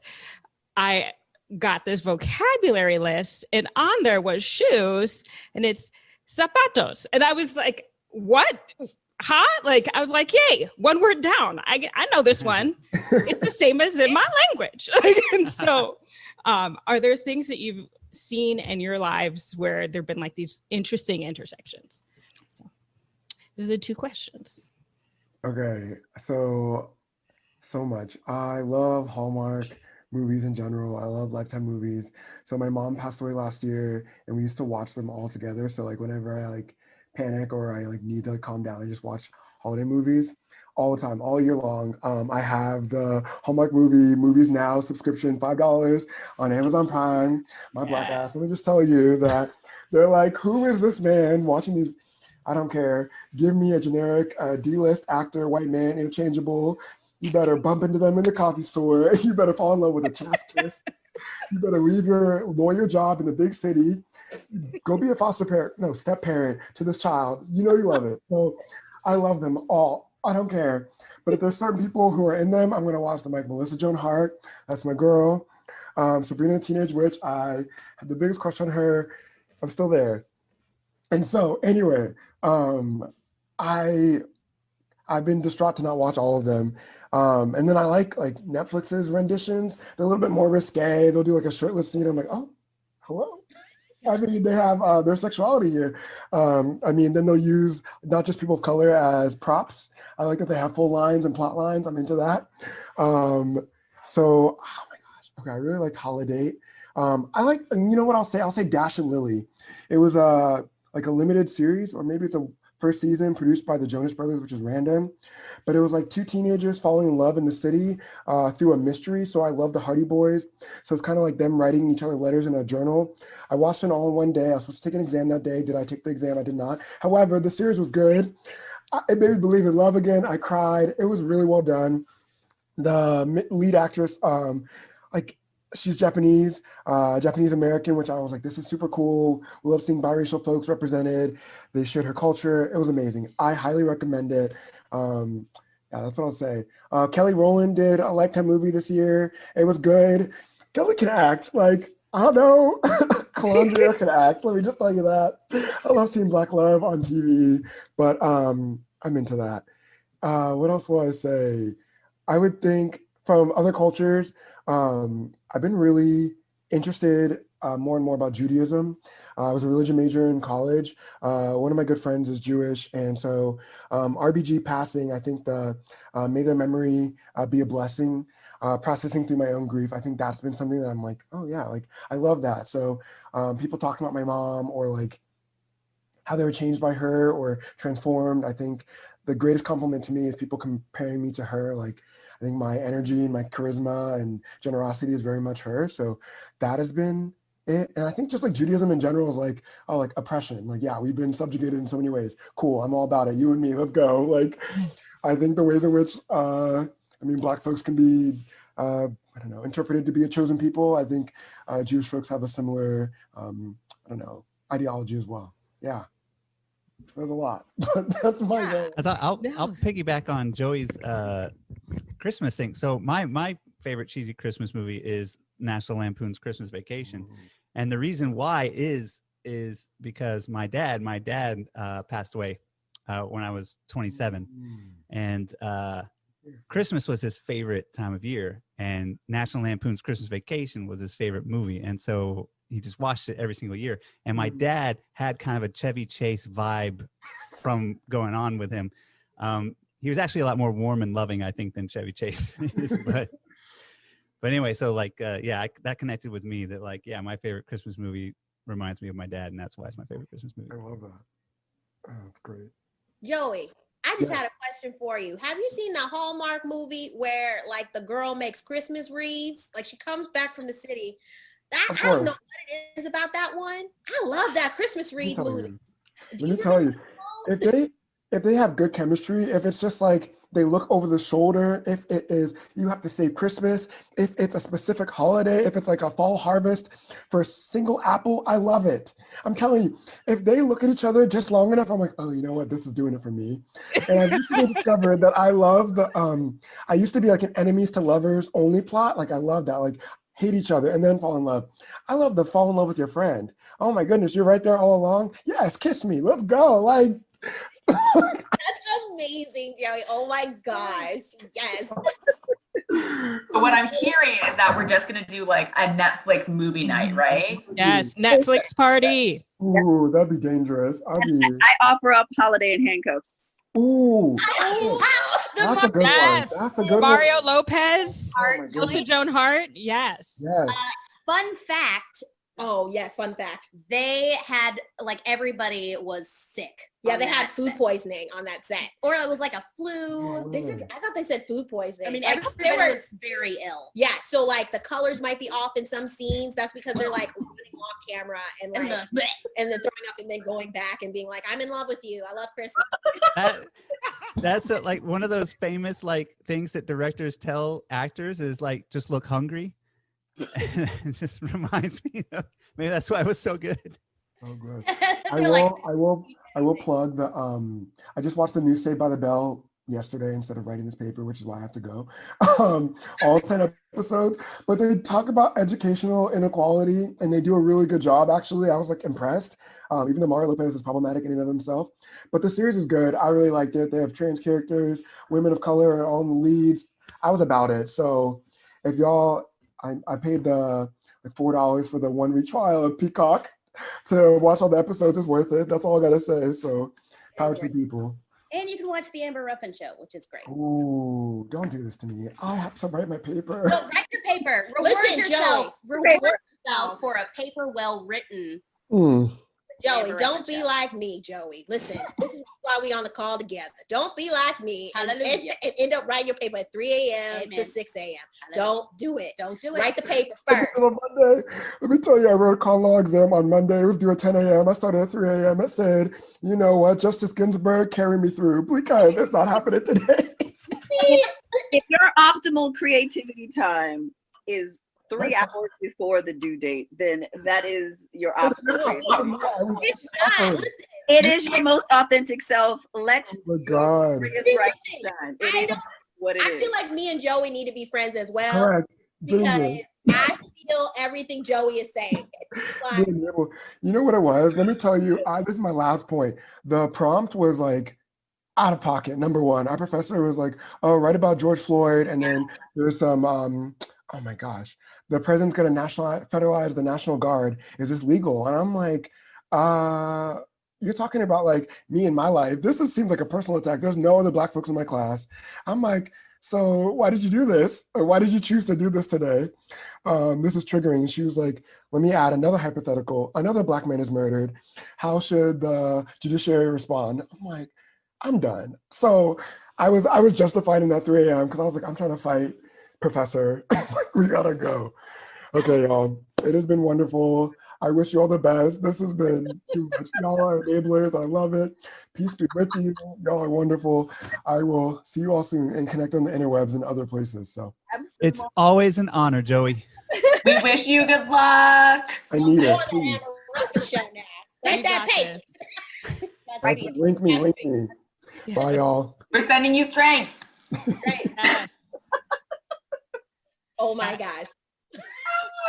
[SPEAKER 2] I got this vocabulary list, and on there was shoes, and it's zapatos. And I was like, what? Huh? Like, I was like, yay, one word down. I know this one. It's the same as in my language. And so are there things that you've seen in your lives where there've been like these interesting intersections? So those are the two questions.
[SPEAKER 5] Okay, so much. I love Hallmark movies in general. I love Lifetime movies. So my mom passed away last year, and we used to watch them all together. So like whenever I like panic or I like need to calm down, I just watch holiday movies all the time, all year long. I have the Hallmark Movies Now subscription, $5 on Amazon Prime. My black ass. Let me just tell you that they're like, who is this man watching these? I don't care. Give me a generic D-list actor, white man, interchangeable. You better bump into them in the coffee store. You better fall in love with a chest kiss. You better leave your lawyer job in the big city. Go be a foster parent, no, step parent to this child. You know you love it. So I love them all. I don't care. But if there's certain people who are in them, I'm going to watch them, like Melissa Joan Hart. That's my girl. Sabrina the Teenage Witch. I had the biggest crush on her. I'm still there. And so anyway, I've been distraught to not watch all of them. And then I like Netflix's renditions. They're a little bit more risque. They'll do like a shirtless scene. I'm like, oh, hello. I mean, they have their sexuality here. I mean, then they'll use not just people of color as props. I like that they have full lines and plot lines. I'm into that. So, oh my gosh. Okay, I really liked Holiday. I like, and you know what I'll say? I'll say Dash and Lily. It was like a limited series, or maybe it's a first season produced by the Jonas Brothers, which is random. But it was like two teenagers falling in love in the city through a mystery. So I love the Hardy Boys. So it's kind of like them writing each other letters in a journal. I watched it all in one day. I was supposed to take an exam that day. Did I take the exam? I did not. However, the series was good. It made me believe in love again. I cried. It was really well done. The lead actress, like, she's Japanese American, which I was like, this is super cool. We love seeing biracial folks represented. They shared her culture. It was amazing. I highly recommend it. Yeah, that's what I'll say. Kelly Rowland did a Lifetime movie this year. It was good. Kelly can act. Like, I don't know. Calandria can act. Let me just tell you that. I love seeing Black love on TV, but I'm into that. What else will I say? I would think from other cultures, I've been really interested more and more about Judaism. I was a religion major in college. One of my good friends is Jewish. And so RBG passing, I think may their memory be a blessing. Processing through my own grief, I think that's been something that I'm like, oh yeah, like I love that. So people talking about my mom or like how they were changed by her or transformed. I think the greatest compliment to me is people comparing me to her. Like, I think my energy and my charisma and generosity is very much her. So that has been it. And I think just like Judaism in general is like, oh, like oppression. Like, yeah, we've been subjugated in so many ways. Cool, I'm all about it. You and me, let's go. Like, I think the ways in which, Black folks can be, interpreted to be a chosen people. I think Jewish folks have a similar, ideology as well. Yeah. There's a lot, but that's my goal.
[SPEAKER 1] I'll piggyback on Joey's Christmas thing. So my favorite cheesy Christmas movie is National Lampoon's Christmas Vacation, and the reason why is because my dad passed away when I was 27, and Christmas was his favorite time of year, and National Lampoon's Christmas Vacation was his favorite movie, and so he just watched it every single year. And my dad had kind of a Chevy Chase vibe from going on with him. He was actually a lot more warm and loving, I think, than Chevy Chase is. But anyway, so like, that connected with me that like, yeah, my favorite Christmas movie reminds me of my dad, and that's why it's my favorite Christmas movie.
[SPEAKER 5] I love that. Oh, that's great.
[SPEAKER 4] Joey, I just had a question for you. Have you seen the Hallmark movie where like the girl makes Christmas wreaths? Like she comes back from the city. I don't know what it is about that one. I love that Christmas wreath movie.
[SPEAKER 5] Let me tell you, if they have good chemistry, if it's just like they look over the shoulder, if it is you have to say Christmas, if it's a specific holiday, if it's like a fall harvest for a single apple, I love it. I'm telling you, if they look at each other just long enough, I'm like, oh, you know what? This is doing it for me. And I've recently discovered that I love I used to be like an enemies to lovers only plot. Like I love that. Like hate each other and then fall in love. I love the fall in love with your friend. Oh my goodness, you're right there all along. Yes, kiss me. Let's go. Like
[SPEAKER 4] that's amazing, Joey. Oh my gosh. Yes.
[SPEAKER 3] But what I'm hearing is that we're just gonna do like a Netflix movie night, right?
[SPEAKER 2] Yes, Netflix party.
[SPEAKER 5] Ooh, that'd be dangerous.
[SPEAKER 6] I offer up Holiday in Handcuffs.
[SPEAKER 5] Ooh. That's a good one. That's a good
[SPEAKER 2] Mario
[SPEAKER 5] one.
[SPEAKER 2] Lopez,
[SPEAKER 5] Oh
[SPEAKER 2] Elsa Joan Hart. Yes.
[SPEAKER 5] Yes.
[SPEAKER 7] Fun fact,
[SPEAKER 4] Oh yes, fun fact.
[SPEAKER 7] they had like everybody was sick.
[SPEAKER 4] Yeah,
[SPEAKER 7] on
[SPEAKER 4] they had
[SPEAKER 7] that
[SPEAKER 4] food
[SPEAKER 7] set.
[SPEAKER 4] poisoning on that set.
[SPEAKER 7] Or it was like a flu.
[SPEAKER 4] They said I thought they said food poisoning.
[SPEAKER 7] I mean,
[SPEAKER 4] Like,
[SPEAKER 7] everybody was very ill.
[SPEAKER 4] yeah, so like the colors might be off in some scenes. That's because they're like running off camera and
[SPEAKER 7] And
[SPEAKER 4] like
[SPEAKER 7] the,
[SPEAKER 4] and then throwing up and then going back and being like, I'm in love with you. I love Christmas.
[SPEAKER 1] That's like one of those famous like things that directors tell actors is like, just look hungry. It just reminds me of, maybe that's why it was so good.
[SPEAKER 5] Oh, gross.
[SPEAKER 7] they're like,
[SPEAKER 5] I will plug the I just watched the new Saved by the Bell yesterday instead of writing this paper, which is why I have to go. All 10 episodes, but they talk about educational inequality and they do a really good job. Actually, I was like impressed. Even though Mario Lopez is problematic in and of himself, but the series is good. I really liked it. They have trans characters, women of color are all in the leads. I was about it. So if y'all, I paid the like $4 for the 1 week trial of Peacock. to watch all the episodes is worth it. That's all I gotta say. So, power to the people.
[SPEAKER 7] And you can watch the Amber Ruffin show, which is great.
[SPEAKER 5] Ooh, don't do this to me. I have to write my paper.
[SPEAKER 7] No, write your paper. Reward
[SPEAKER 4] Listen,
[SPEAKER 7] yourself.
[SPEAKER 4] Joey,
[SPEAKER 7] Reward yourself for a paper well written.
[SPEAKER 4] Joey,
[SPEAKER 7] Amber
[SPEAKER 4] don't
[SPEAKER 7] Ruffin
[SPEAKER 4] be
[SPEAKER 7] show.
[SPEAKER 4] like me, Joey. Listen, this is why we on the call together. Don't be like me and
[SPEAKER 7] Hallelujah.
[SPEAKER 4] end up writing your paper at 3 a.m. to
[SPEAKER 7] Amen.
[SPEAKER 4] 6 a.m.
[SPEAKER 7] Hallelujah.
[SPEAKER 4] Don't do it.
[SPEAKER 7] Don't do it.
[SPEAKER 4] Write the paper
[SPEAKER 5] On
[SPEAKER 4] first.
[SPEAKER 5] Monday, let me tell you, I wrote a common law exam on Monday. It was due at 10 a.m. I started at 3 a.m. It said, you know what, Justice Ginsburg, carry me through. Because it's not happening today.
[SPEAKER 6] If your optimal creativity time is 3 hours before the due date, then that is your optimal creativity.
[SPEAKER 4] It's not. Listen,
[SPEAKER 6] It is your most authentic self. Let
[SPEAKER 5] Oh my God.
[SPEAKER 6] Prius
[SPEAKER 4] Here's the
[SPEAKER 6] right
[SPEAKER 4] thing.
[SPEAKER 6] shine.
[SPEAKER 4] I
[SPEAKER 6] It is
[SPEAKER 4] don't-
[SPEAKER 6] what it
[SPEAKER 4] I
[SPEAKER 6] is.
[SPEAKER 4] feel like me and Joey need to be friends as well.
[SPEAKER 5] Correct.
[SPEAKER 4] Because
[SPEAKER 5] Danger.
[SPEAKER 4] I feel everything Joey is saying. Like,
[SPEAKER 5] You know what it was? Let me tell you, this is my last point. The prompt was like out of pocket, number one. Our professor was like, oh, write about George Floyd. And then there's some, oh my gosh, the president's going to federalize the National Guard. Is this legal? And I'm like, you're talking about like me and my life. Seems like a personal attack. There's no other Black folks in my class. I'm like, so why did you do this? Or why did you choose to do this today? This is triggering. She was like, let me add another hypothetical. Another Black man is murdered. How should the judiciary respond? I'm like, I'm done. So I was justified in that 3 a.m. because I was like, I'm trying to fight professor. We gotta go. Okay, y'all. It has been wonderful. I wish you all the best. This has been too much. Y'all are enablers. I love it. Peace be with you. Y'all are wonderful. I will see you all soon and connect on the interwebs and other places. So
[SPEAKER 1] It's always an honor, Joey.
[SPEAKER 3] We wish you good luck.
[SPEAKER 5] I need
[SPEAKER 4] go
[SPEAKER 5] it,
[SPEAKER 4] on the
[SPEAKER 5] please.
[SPEAKER 4] Amber Ruffin show now. Write
[SPEAKER 2] You
[SPEAKER 4] that
[SPEAKER 2] got
[SPEAKER 4] paper.
[SPEAKER 2] this.
[SPEAKER 5] That's it. Link me. Bye, y'all.
[SPEAKER 3] We're sending you strength.
[SPEAKER 4] Great.
[SPEAKER 2] Yes.
[SPEAKER 4] Oh my gosh.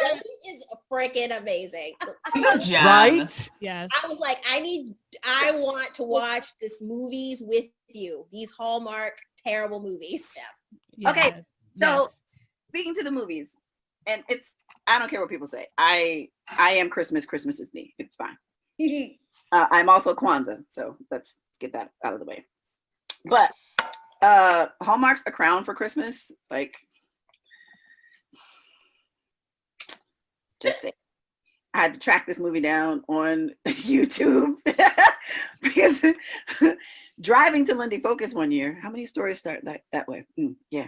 [SPEAKER 4] Joey is freaking amazing.
[SPEAKER 3] Good job.
[SPEAKER 1] Right?
[SPEAKER 2] Yes.
[SPEAKER 4] I was like, I want to watch this movies with you. These Hallmark terrible movies.
[SPEAKER 6] Okay,
[SPEAKER 2] Yes.
[SPEAKER 6] So speaking to the movies, and I don't care what people say. I am Christmas. Christmas is me. It's fine. I'm also Kwanzaa, so let's get that out of the way. But Hallmark's A Crown for Christmas, like, just say, I had to track this movie down on YouTube because driving to Lindy Focus one year. How many stories start that way? Yeah.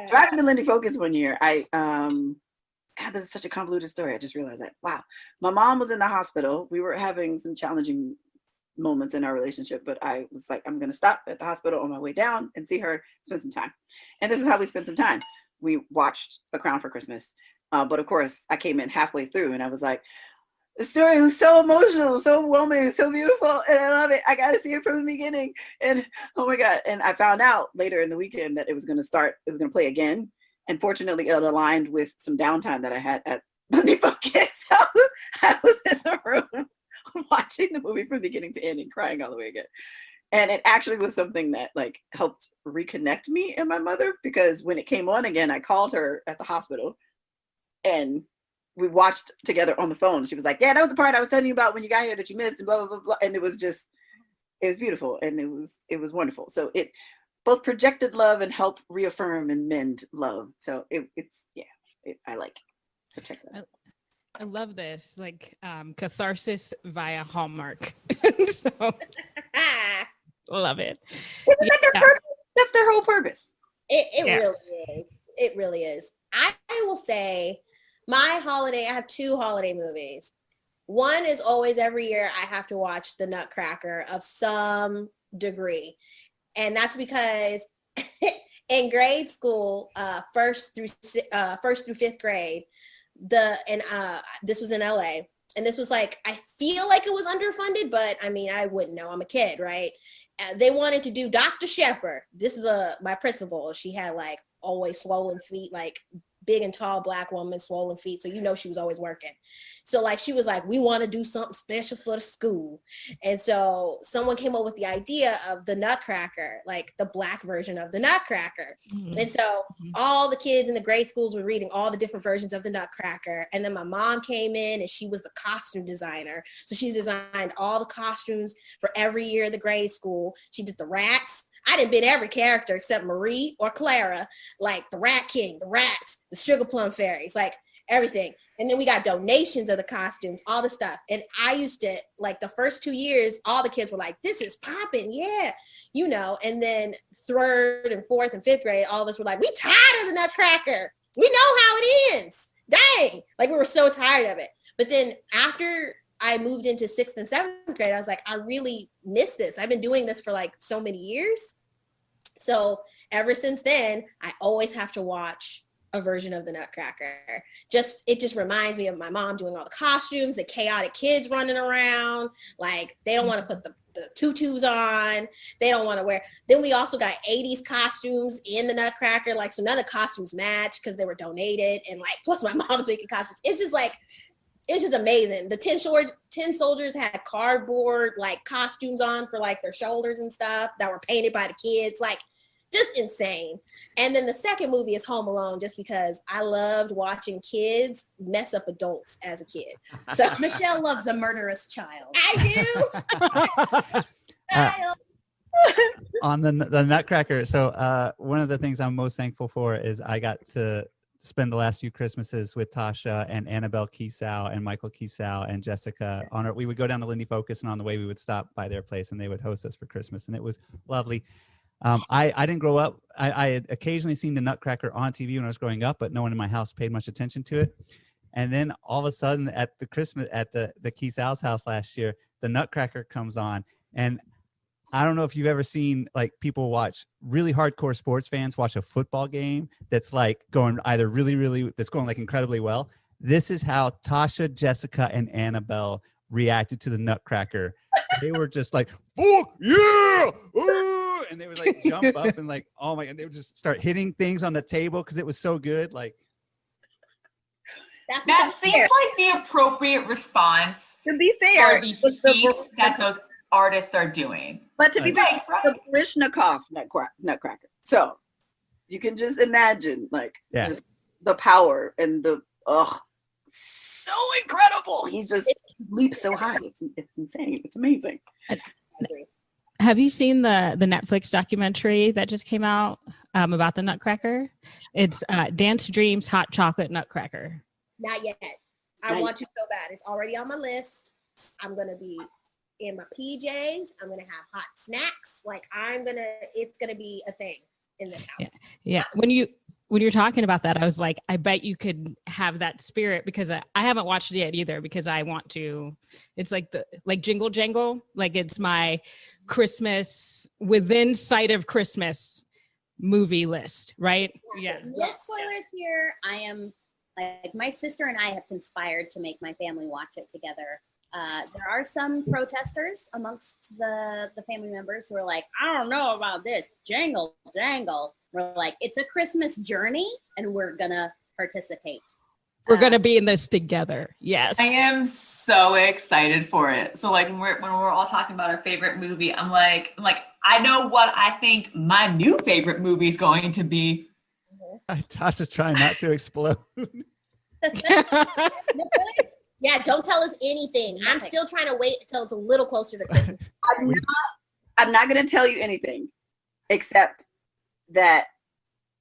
[SPEAKER 6] Driving to Lindy Focus one year, God, this is such a convoluted story. I just realized that. Wow. My mom was in the hospital. We were having some challenging moments in our relationship, but I was like, I'm going to stop at the hospital on my way down and see her, spend some time. And this is how we spent some time. We watched A Crown for Christmas. But of course, I came in halfway through and I was like, the story was so emotional, so overwhelming, so beautiful, and I love it. I got to see it from the beginning. And oh my God. And I found out later in the weekend that it was going to play again. And fortunately, it aligned with some downtime that I had at Monday Focus. So I was in the room watching the movie from beginning to end and crying all the way again. And it actually was something that like helped reconnect me and my mother, because when it came on again, I called her at the hospital and we watched together on the phone. She was like, yeah, that was the part I was telling you about when you got here that you missed and blah, blah, blah, blah. And it was beautiful. And it was wonderful. So it both projected love and helped reaffirm and mend love. So I like it. So check that out.
[SPEAKER 2] I love this, like catharsis via Hallmark. So love it.
[SPEAKER 6] Isn't that their purpose? That's their whole purpose.
[SPEAKER 4] It
[SPEAKER 2] Yes.
[SPEAKER 4] really is. It really is. I will say my holiday, I have 2 holiday movies. One is always every year I have to watch the Nutcracker of some degree. And that's because in grade school, first through 5th grade, this was in LA. And this was like, I feel like it was underfunded, but I mean, I wouldn't know. I'm a kid, right? They wanted to do Dr. Shepherd. This is my principal. She had like always swollen feet, like big and tall Black woman, swollen feet. So, she was always working. So like, she was like, we want to do something special for the school. And so someone came up with the idea of the Nutcracker, like the Black version of the Nutcracker. Mm-hmm. And so all the kids in the grade schools were reading all the different versions of the Nutcracker. And then my mom came in and she was the costume designer. So she designed all the costumes for every year of the grade school. She did the rats. I done been every character except Marie or Clara, like the Rat King, the rats, the Sugar Plum Fairies, like everything. And then we got donations of the costumes, all the stuff. And I used to, like the first 2 years, all the kids were like, this is popping, yeah. And then 3rd and 4th and 5th grade, all of us were like, we tired of the Nutcracker. We know how it ends. Dang. Like we were so tired of it. But then after I moved into 6th and 7th grade, I was like, I really miss this. I've been doing this for like so many years. So ever since then, I always have to watch a version of the Nutcracker. It just reminds me of my mom doing all the costumes, the chaotic kids running around. Like they don't want to put the tutus on. They don't want to wear. Then we also got 80s costumes in the Nutcracker. Like, so none of the costumes match because they were donated. And like, plus my mom's making costumes. It's just amazing. The tin soldiers had cardboard like costumes on for like their shoulders and stuff that were painted by the kids. Like, just insane. And then the second movie is Home Alone, just because I loved watching kids mess up adults as a kid. So
[SPEAKER 7] Michelle loves a murderous child.
[SPEAKER 4] I do.
[SPEAKER 1] On the Nutcracker. So one of the things I'm most thankful for is I got to spend the last few Christmases with Tasha and Annabelle Kiesau and Michael Kiesau and Jessica. We would go down to Lindy Focus, and on the way we would stop by their place and they would host us for Christmas, and it was lovely. I didn't grow up. I had occasionally seen the Nutcracker on TV when I was growing up, but no one in my house paid much attention to it. And then all of a sudden at the Kiesau's house last year, the Nutcracker comes on. And I don't know if you've ever seen like people watch really hardcore sports fans watch a football game that's like going either that's going like incredibly well. This is how Tasha, Jessica, and Annabelle reacted to the Nutcracker. They were just like, fuck yeah! And they would like jump up and like, oh my God, they would just start hitting things on the table because it was so good. Like,
[SPEAKER 3] that seems like the appropriate response.
[SPEAKER 6] To be fair,
[SPEAKER 3] for the feats that those artists are doing.
[SPEAKER 6] But to be fair, the Baryshnikov Nutcracker. So you can just imagine, like, just the power and the so incredible. He just leaps so high. It's insane. It's amazing.
[SPEAKER 2] Have you seen the Netflix documentary that just came out about the Nutcracker? It's Dance Dreams Hot Chocolate Nutcracker.
[SPEAKER 4] Not yet. I want to so bad. It's already on my list. I'm going to be in my PJs. I'm going to have hot snacks. Like it's going to be a thing in this house.
[SPEAKER 2] Yeah. When you're talking about that, I was like, I bet you could have that spirit, because I haven't watched it yet either, because I want to. It's like Jingle Jangle. Like it's my Christmas within sight of Christmas movie list, right?
[SPEAKER 7] Yeah. No spoilers here. I am like, my sister and I have conspired to make my family watch it together. There are some protesters amongst the family members who are like, I don't know about this. Jangle Jangle. We're like, it's a Christmas journey and we're gonna participate.
[SPEAKER 2] We're gonna be in this together. Yes.
[SPEAKER 3] I am so excited for it. So like when we're all talking about our favorite movie, I'm like, I know what I think my new favorite movie is going to be.
[SPEAKER 1] Tasha's trying not to explode.
[SPEAKER 4] Yeah, don't tell us anything. I'm still trying to wait until it's a little closer to Christmas.
[SPEAKER 6] I'm not going to tell you anything except that,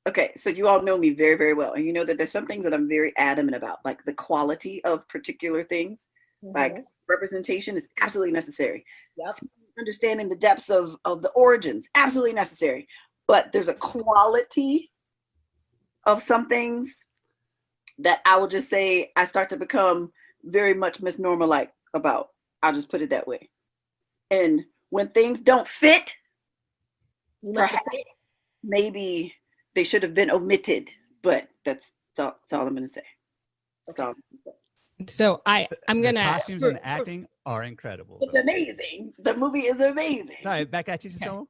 [SPEAKER 6] okay, so you all know me very, very well. And you know that there's some things that I'm very adamant about, like the quality of particular things. Mm-hmm. Like representation is absolutely necessary.
[SPEAKER 4] Yep.
[SPEAKER 6] Understanding the depths of the origins, absolutely necessary. But there's a quality of some things that I will just say I start to become very much Miss Norma-like about. I'll just put it that way. And when things don't fit, perhaps maybe they should have been omitted, but that's all I'm going to say.
[SPEAKER 4] Okay.
[SPEAKER 2] So I'm going to...
[SPEAKER 1] costumes and acting are incredible.
[SPEAKER 6] It's amazing. The movie is amazing.
[SPEAKER 1] Sorry, back at you, Chisomo.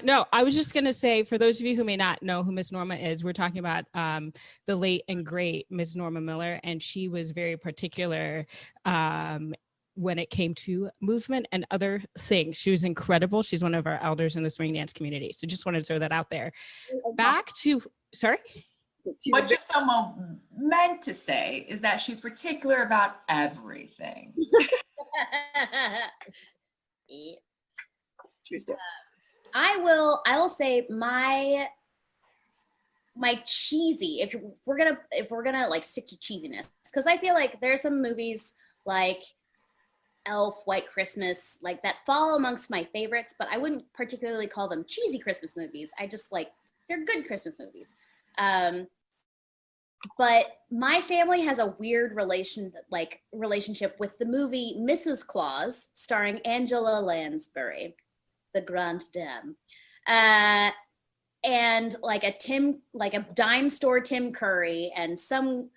[SPEAKER 2] No, I was just going to say, for those of you who may not know who Miss Norma is, we're talking about the late and great Miss Norma Miller, and she was very particular when it came to movement and other things. She was incredible. She's one of our elders in the swing dance community. So just wanted to throw that out there. Back to, sorry?
[SPEAKER 3] What Chisomo meant to say is that she's particular about everything.
[SPEAKER 6] True story.
[SPEAKER 7] I will say my cheesy, if we're gonna like stick to cheesiness, because I feel like there's some movies like Elf, White Christmas, like that fall amongst my favorites, but I wouldn't particularly call them cheesy Christmas movies. I just like, they're good Christmas movies. But my family has a weird relationship with the movie Mrs. Claus, starring Angela Lansbury, the Grande Dame, and like a dime store Tim Curry, and some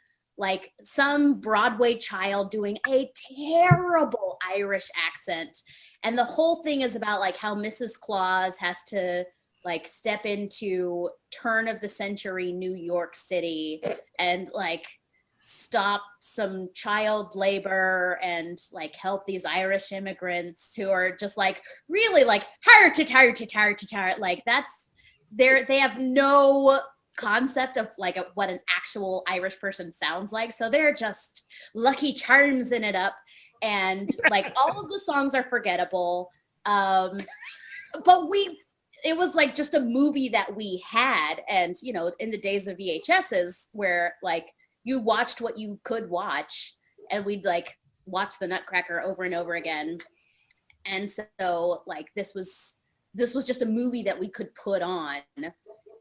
[SPEAKER 7] Broadway child doing a terrible Irish accent, and the whole thing is about like how Mrs. Claus has to like step into turn of the century New York City and like stop some child labor and like help these Irish immigrants who are just like really like tired. Like they have no concept of like what an actual Irish person sounds like. So they're just Lucky Charmsing it up. And like all of the songs are forgettable. But it was like just a movie that we had. And, you know, in the days of VHSs where like you watched what you could watch, and we'd like watch the Nutcracker over and over again. And so like, this was just a movie that we could put on,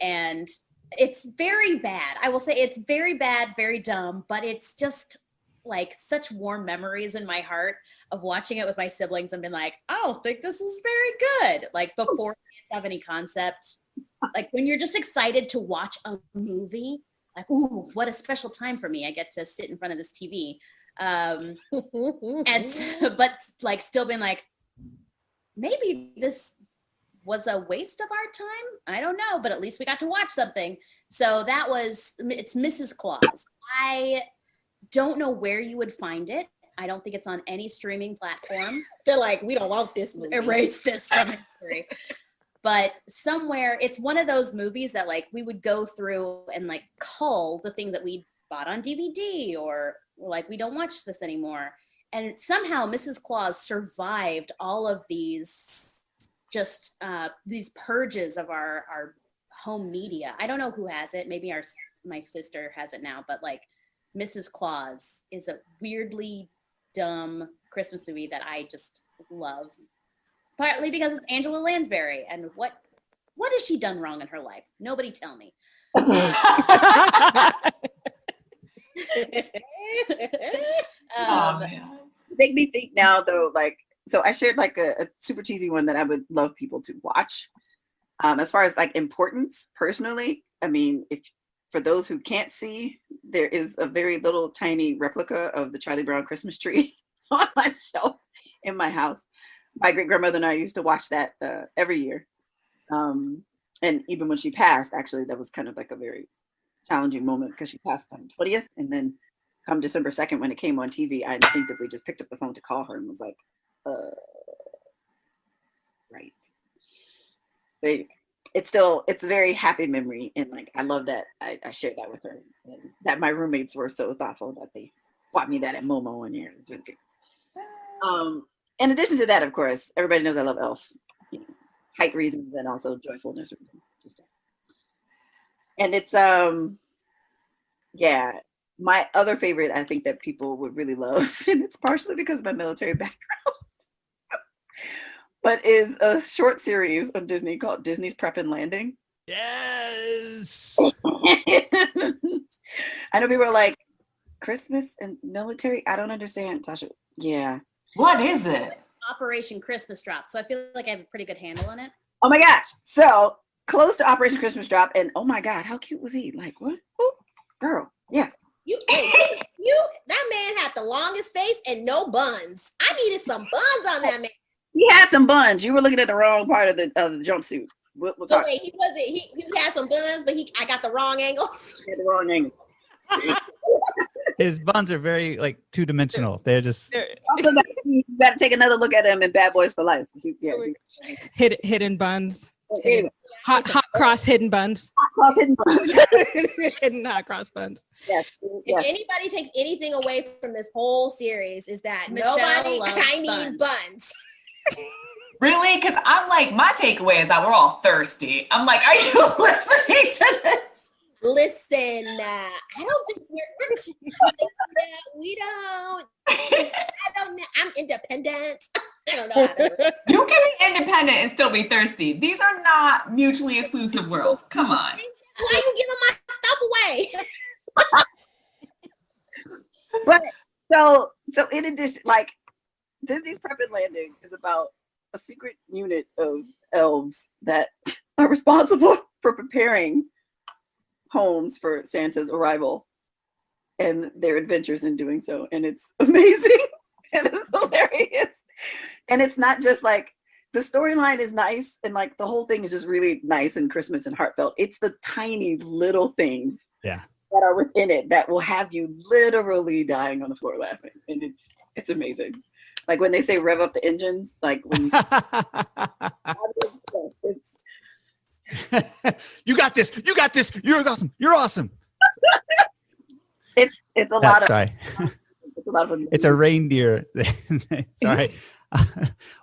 [SPEAKER 7] and it's very bad. I will say it's very bad, very dumb, but it's just like such warm memories in my heart of watching it with my siblings and being like, I don't think this is very good. Like before kids have any concept, like when you're just excited to watch a movie, like, ooh, what a special time for me. I get to sit in front of this TV. But like still being like, maybe this was a waste of our time. I don't know, but at least we got to watch something. So it's Mrs. Claus. I don't know where you would find it. I don't think it's on any streaming platform.
[SPEAKER 4] They're like, we don't want this movie.
[SPEAKER 7] Erase this from history. But somewhere, it's one of those movies that like we would go through and like cull the things that we bought on DVD, or like we don't watch this anymore. And somehow Mrs. Claus survived all of these these purges of our home media. I don't know who has it. Maybe my sister has it now, but like Mrs. Claus is a weirdly dumb Christmas movie that I just love. Partly because it's Angela Lansbury, and what has she done wrong in her life? Nobody tell me.
[SPEAKER 3] Man.
[SPEAKER 6] Make me think now though, like, so I shared like a super cheesy one that I would love people to watch. As far as like importance personally, I mean, for those who can't see, there is a very little tiny replica of the Charlie Brown Christmas tree on my shelf in my house. My great grandmother and I used to watch that every year. And even when she passed, actually, that was kind of like a very challenging moment because she passed on the 20th. And then come December 2nd, when it came on TV, I instinctively just picked up the phone to call her and was like, right. But it's a very happy memory. And like, I love that I shared that with her, and that my roommates were so thoughtful that they bought me that at Momo one year. It's really good. In addition to that, of course, everybody knows I love Elf, you know, height reasons and also joyfulness reasons. And it's, yeah, my other favorite, I think that people would really love, and it's partially because of my military background, but is a short series on Disney called Disney's Prep and Landing.
[SPEAKER 1] Yes.
[SPEAKER 6] I know people are like, Christmas and military? I don't understand, Tasha. Yeah.
[SPEAKER 3] What is it?
[SPEAKER 7] Operation Christmas Drop. So I feel like I have a pretty good handle on it.
[SPEAKER 6] Oh my gosh. So close to Operation Christmas Drop, and oh my God, how cute was he? Like, what? Oh, girl, yes.
[SPEAKER 4] That man had the longest face and no buns. I needed some buns on that man.
[SPEAKER 6] He had some buns. You were looking at the wrong part of the jumpsuit. We'll
[SPEAKER 4] So
[SPEAKER 6] talk.
[SPEAKER 4] wait, he had some buns, but I got the wrong angles.
[SPEAKER 6] He had the wrong angle.
[SPEAKER 1] His buns are very like two-dimensional. They're just
[SPEAKER 6] Also, you got to take another look at him in Bad Boys for Life.
[SPEAKER 2] Hidden buns.
[SPEAKER 6] Anyway,
[SPEAKER 2] Hot cross hidden buns.
[SPEAKER 6] hidden buns.
[SPEAKER 2] Hidden hot cross buns.
[SPEAKER 6] Yes.
[SPEAKER 4] If anybody takes anything away from this whole series, is that
[SPEAKER 7] Michelle
[SPEAKER 4] nobody.
[SPEAKER 7] loves
[SPEAKER 4] I need buns.
[SPEAKER 3] Really? Because I'm like, my takeaway is that we're all thirsty. I'm like, are you listening to this?
[SPEAKER 4] Listen, I don't think we don't. I don't know. I'm independent. I don't know. How to
[SPEAKER 3] You can be independent and still be thirsty. These are not mutually exclusive worlds. Come on.
[SPEAKER 4] Why are you giving my stuff away?
[SPEAKER 6] But so in addition, like Disney's Prep and Landing is about a secret unit of elves that are responsible for preparing homes for Santa's arrival and their adventures in doing so. And it's amazing and it's hilarious. And it's not just like the storyline is nice and like the whole thing is just really nice and Christmas and heartfelt. It's the tiny little things that are within it that will have you literally dying on the floor laughing. And it's amazing. Like when they say rev up the engines, like when you it's
[SPEAKER 1] you got this. You got this. You're awesome. You're awesome.
[SPEAKER 6] it's a lot of
[SPEAKER 1] sorry.
[SPEAKER 6] It's a lot of
[SPEAKER 1] It's a reindeer. Sorry.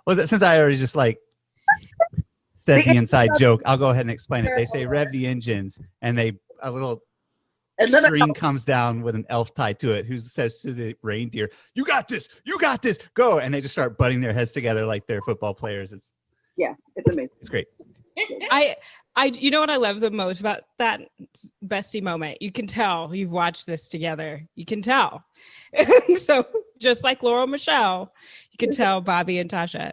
[SPEAKER 1] Well, since I already just like said the inside joke, I'll go ahead and explain it. They say rev the engines, and a little string comes down with an elf tied to it who says to the reindeer, "You got this. You got this. Go!" And they just start butting their heads together like they're football players. It's
[SPEAKER 6] amazing.
[SPEAKER 1] It's great.
[SPEAKER 2] You know what I love the most about that bestie moment? You can tell you've watched this together. You can tell. So just like Laurel Michelle, you can tell Bobby and Tasha.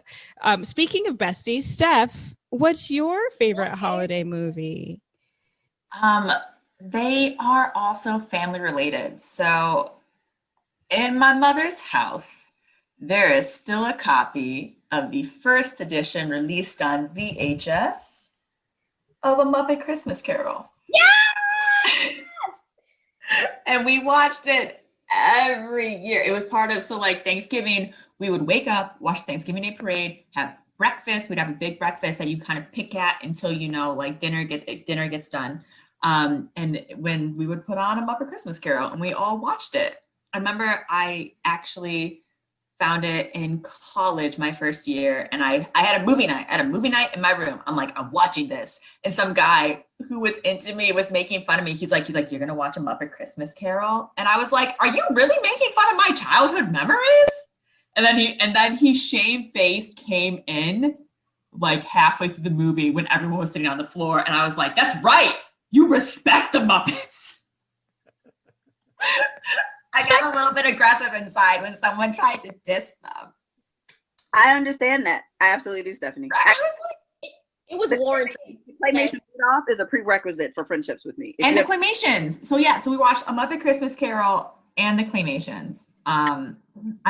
[SPEAKER 2] Speaking of besties, Steph, what's your favorite holiday movie?
[SPEAKER 3] They are also family related. So in my mother's house, there is still a copy of the first edition released on VHS of A Muppet Christmas Carol.
[SPEAKER 4] Yes!
[SPEAKER 3] And we watched it every year. It was part of, so like Thanksgiving, we would wake up, watch Thanksgiving Day Parade, have breakfast. We'd have a big breakfast that you kind of pick at until, like dinner gets done. And when we would put on A Muppet Christmas Carol and we all watched it. I remember I actually found it in college my first year, and I had a movie night. I had a movie night in my room. I'm like, I'm watching this, and some guy who was into me was making fun of me. He's like, you're gonna watch A Muppet Christmas Carol, and I was like, are you really making fun of my childhood memories? And then he shame-faced came in like halfway through the movie when everyone was sitting on the floor, and I was like, that's right, you respect the Muppets. I got a little bit aggressive inside when someone tried to diss them.
[SPEAKER 6] I understand that. I absolutely do, Stephanie.
[SPEAKER 3] Right? I was like,
[SPEAKER 4] it was warranted.
[SPEAKER 6] Claymation off is a prerequisite for friendships with me.
[SPEAKER 3] And the Claymations. So we watched A Muppet Christmas Carol and the Claymations. I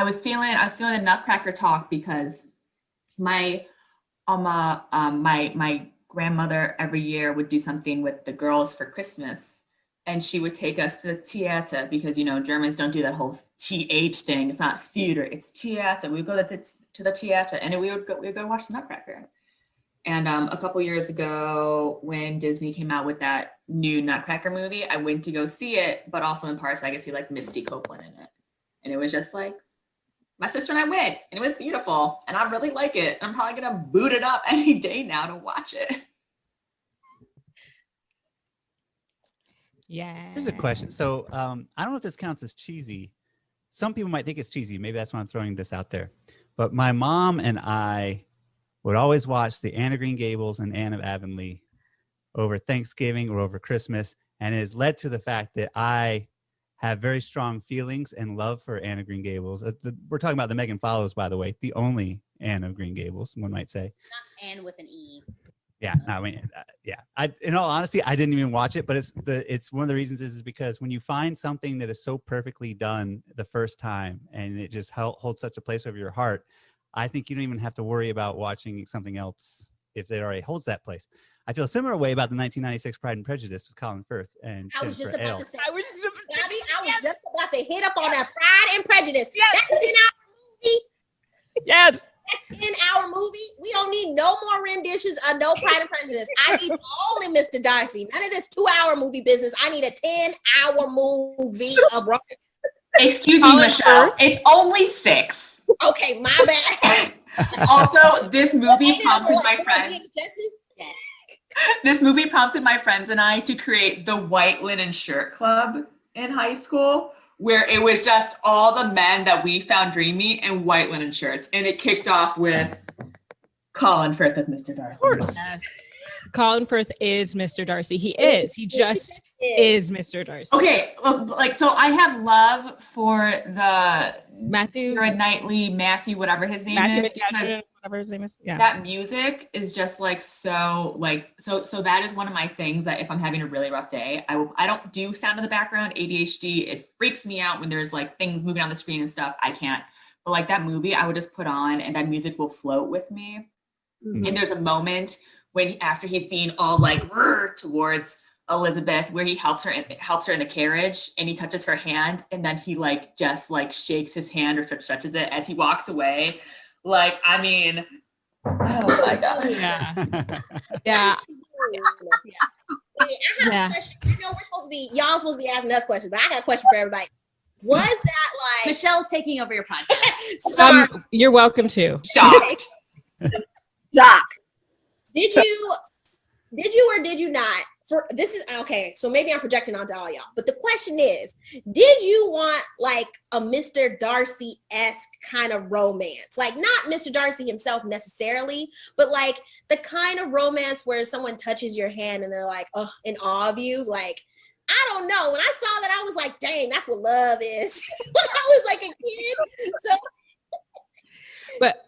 [SPEAKER 3] was feeling the Nutcracker talk because my grandmother every year would do something with the girls for Christmas. And she would take us to the theater because, Germans don't do that whole TH thing. It's not theater, it's theater. We would go to the theater and we would go watch the Nutcracker. And a couple years ago, when Disney came out with that new Nutcracker movie, I went to go see it, but also in part so I could see like Misty Copeland in it. And it was just like, my sister and I went, and it was beautiful. And I really like it. I'm probably going to boot it up any day now to watch it.
[SPEAKER 2] Yeah.
[SPEAKER 1] Here's a question. So I don't know if this counts as cheesy. Some people might think it's cheesy. Maybe that's why I'm throwing this out there. But my mom and I would always watch the Anne of Green Gables and Anne of Avonlea over Thanksgiving or over Christmas. And it has led to the fact that I have very strong feelings and love for Anne of Green Gables. We're talking about the Megan Follows, by the way, the only Anne of Green Gables, one might say.
[SPEAKER 7] Not Anne with an E.
[SPEAKER 1] Yeah, no, I mean, yeah. In all honesty, I didn't even watch it, but it's one of the reasons is because when you find something that is so perfectly done the first time and it just holds such a place over your heart, I think you don't even have to worry about watching something else if it already holds that place. I feel a similar way about the 1996 Pride and Prejudice with Colin Firth and
[SPEAKER 4] I was
[SPEAKER 1] Jennifer
[SPEAKER 4] just about
[SPEAKER 1] Ale.
[SPEAKER 4] to say,
[SPEAKER 2] I was just,
[SPEAKER 4] Gabby, I was just about to hit up on that Pride and Prejudice.
[SPEAKER 2] Yes.
[SPEAKER 4] That's an hour movie.
[SPEAKER 2] yes.
[SPEAKER 4] That's 10-hour movie. We don't need no more renditions of no Pride and Prejudice. I need only Mr. Darcy. None of this 2-hour movie business. I need a 10-hour movie of
[SPEAKER 3] Excuse me,
[SPEAKER 2] Colin
[SPEAKER 3] Michelle.
[SPEAKER 2] Firth.
[SPEAKER 3] It's only 6.
[SPEAKER 4] Okay, my bad.
[SPEAKER 3] Also, this movie prompted my friends.
[SPEAKER 4] Yeah.
[SPEAKER 3] This movie prompted my friends and I to create the White Linen Shirt Club in high school, where it was just all the men that we found dreamy in white linen shirts. And it kicked off with Colin Firth as Mr. Darcy.
[SPEAKER 1] Of course.
[SPEAKER 2] Yes. Colin Firth is Mr. Darcy. He is. He just is Mr. Darcy.
[SPEAKER 3] Okay, like, so I have love for the
[SPEAKER 2] Matthew.
[SPEAKER 3] Keira Knightley, Matthew, whatever his name
[SPEAKER 2] Matthew
[SPEAKER 3] is, because
[SPEAKER 2] McFadden, whatever his name is. Yeah.
[SPEAKER 3] that music is just like so that is one of my things that if I'm having a really rough day, I don't do sound in the background. ADHD, it freaks me out when there's like things moving on the screen and stuff. I can't. But like that movie, I would just put on and that music will float with me.
[SPEAKER 2] Mhm.
[SPEAKER 3] And there's a moment when after he's being all like towards Elizabeth, where he helps her in the carriage and he touches her hand and then he like just like shakes his hand or stretches it as he walks away. Like, I mean, oh my God.
[SPEAKER 2] Yeah. Yeah.
[SPEAKER 4] I have a question. I know y'all supposed to be asking us questions, but I got a question for everybody. Was that like
[SPEAKER 7] Michelle's taking over your podcast.
[SPEAKER 4] sorry,
[SPEAKER 2] You're welcome to.
[SPEAKER 3] Shocked.
[SPEAKER 6] Doc.
[SPEAKER 4] did you or did you not? For this is okay, so maybe I'm projecting onto all y'all. But the question is, did you want like a Mr. Darcy-esque kind of romance? Like not Mr. Darcy himself necessarily, but like the kind of romance where someone touches your hand and they're like, oh, in awe of you. Like, I don't know. When I saw that, I was like, dang, that's what love is. When I was like a kid. So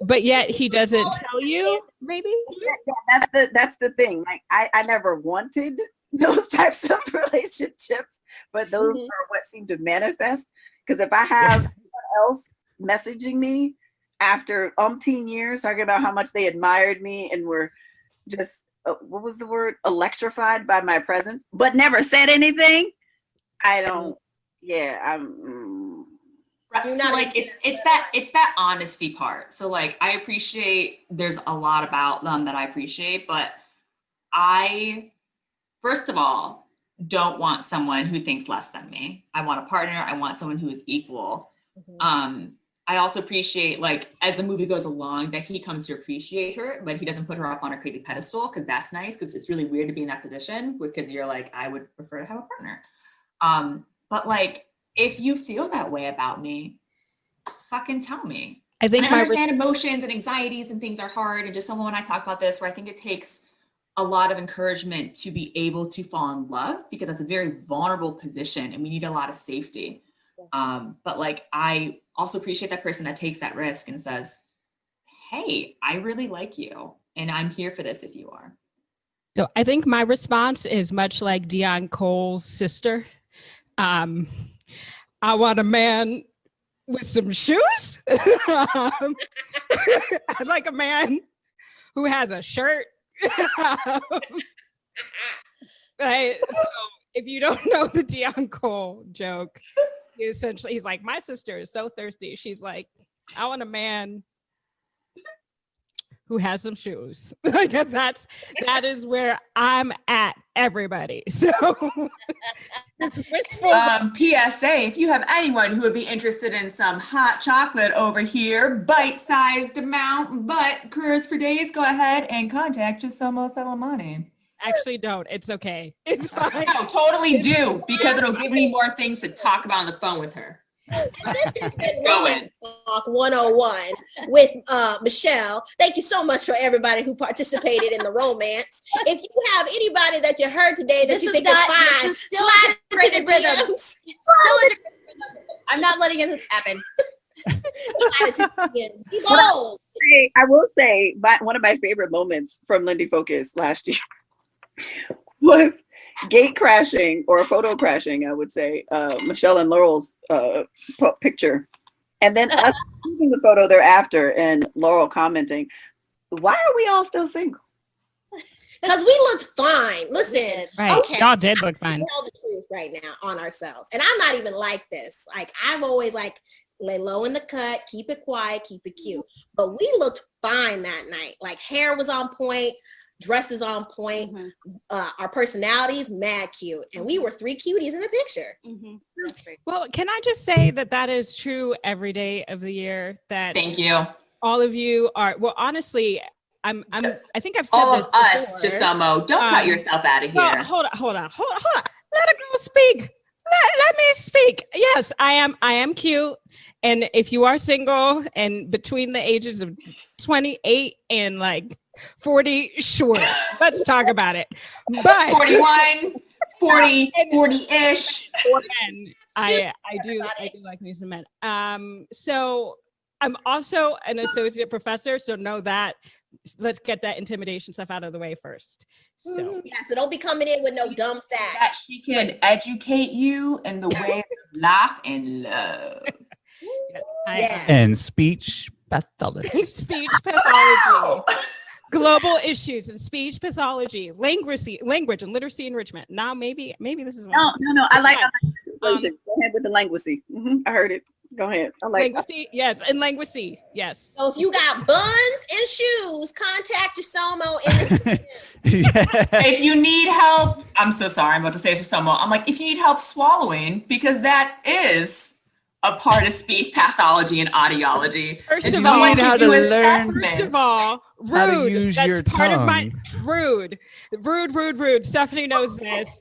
[SPEAKER 2] But yet he doesn't tell you, maybe?
[SPEAKER 6] Yeah, that's the thing. Like I never wanted those types of relationships, but those are what seem to manifest. Because if I have someone else messaging me after umpteen years talking about how much they admired me and were just what was the word, electrified by my presence, but never said anything, I don't. Yeah, I'm.
[SPEAKER 3] So like it's that honesty part. So like I appreciate there's a lot about them that I appreciate, but I first of all don't want someone who thinks less than me. I want a partner. I want someone who is equal. I also appreciate like as the movie goes along that he comes to appreciate her, but he doesn't put her up on a crazy pedestal because that's nice because it's really weird to be in that position because you're like I would prefer to have a partner. But like if you feel that way about me, fucking tell me.
[SPEAKER 2] I think
[SPEAKER 3] I understand emotions and anxieties and things are hard. And just someone when I talk about this, where I think it takes a lot of encouragement to be able to fall in love because that's a very vulnerable position and we need a lot of safety. But like, I also appreciate that person that takes that risk and says, hey, I really like you and I'm here for this if you are.
[SPEAKER 2] So I think my response is much like Dion Cole's sister. I want a man with some shoes. I'd like a man who has a shirt. Right. So if you don't know the Dion Cole joke, he's like, my sister is so thirsty. She's like, I want a man who has some shoes. Like that is where I'm at, everybody. So it's wistful.
[SPEAKER 3] PSA, if you have anyone who would be interested in some hot chocolate over here, bite-sized amount, but cures for days, go ahead and contact Chisomo Salamani.
[SPEAKER 2] Actually don't. It's okay. It's fine.
[SPEAKER 3] No, totally do, because it'll give me more things to talk about on the phone with her.
[SPEAKER 4] This has been Romance Talk 101 with Michelle. Thank you so much for everybody who participated in the romance. If you have anybody that you heard today that you think is fine,
[SPEAKER 7] still a different rhythm. I'm not letting this happen.
[SPEAKER 4] Be bold.
[SPEAKER 6] I will say, one of my favorite moments from Lindy Focus last year was gate crashing or photo crashing, I would say, Michelle and Laurel's picture. And then us taking the photo thereafter and Laurel commenting, why are we all still single?
[SPEAKER 4] Because we looked fine. Listen,
[SPEAKER 2] Right.
[SPEAKER 4] okay.
[SPEAKER 2] Y'all did look fine.
[SPEAKER 4] Tell the truth right now on ourselves. And I'm not even like this. Like, I've always like lay low in the cut, keep it quiet, keep it cute. But we looked fine that night. Like, hair was on point, dresses on point, our personalities mad cute, and we were 3 cuties in the picture.
[SPEAKER 2] Well, can I just say that is true every day of the year? That
[SPEAKER 3] Thank you.
[SPEAKER 2] all of you are. Well, honestly, I think I've said
[SPEAKER 3] All
[SPEAKER 2] this
[SPEAKER 3] of us,
[SPEAKER 2] before.
[SPEAKER 3] Chisomo. Don't cut yourself out of here.
[SPEAKER 2] Well, hold on. Let a girl speak. Let me speak. Yes, I am cute. And if you are single and between the ages of 28 and like 40, sure, let's talk about it. But
[SPEAKER 3] 41, 40, 40-ish.
[SPEAKER 2] And I do like me some men. So I'm also an associate professor, so know that. Let's get that intimidation stuff out of the way first. So
[SPEAKER 4] yeah, so don't be coming in with no dumb facts.
[SPEAKER 3] That she can educate you in the way of life and love.
[SPEAKER 2] Yes,
[SPEAKER 1] And speech pathology.
[SPEAKER 2] speech pathology, global issues and speech pathology, language and literacy enrichment. Now maybe this is one.
[SPEAKER 6] No. I like go ahead with the languacy. I heard it. Go ahead. I like
[SPEAKER 2] languacy, yes, and languacy, yes.
[SPEAKER 4] So if you got buns and shoes, contact Chisomo in the
[SPEAKER 3] If you need help, I'm so sorry, I'm about to say Chisomo. I'm like, if you need help swallowing, because that is a part of speech pathology and audiology.
[SPEAKER 2] First
[SPEAKER 3] If
[SPEAKER 2] of
[SPEAKER 3] you
[SPEAKER 2] all,
[SPEAKER 3] need
[SPEAKER 1] how to learn-
[SPEAKER 2] First of all, rude.
[SPEAKER 1] How to use
[SPEAKER 2] That's
[SPEAKER 1] your
[SPEAKER 2] part of my
[SPEAKER 1] tongue.
[SPEAKER 2] rude. Stephanie knows this.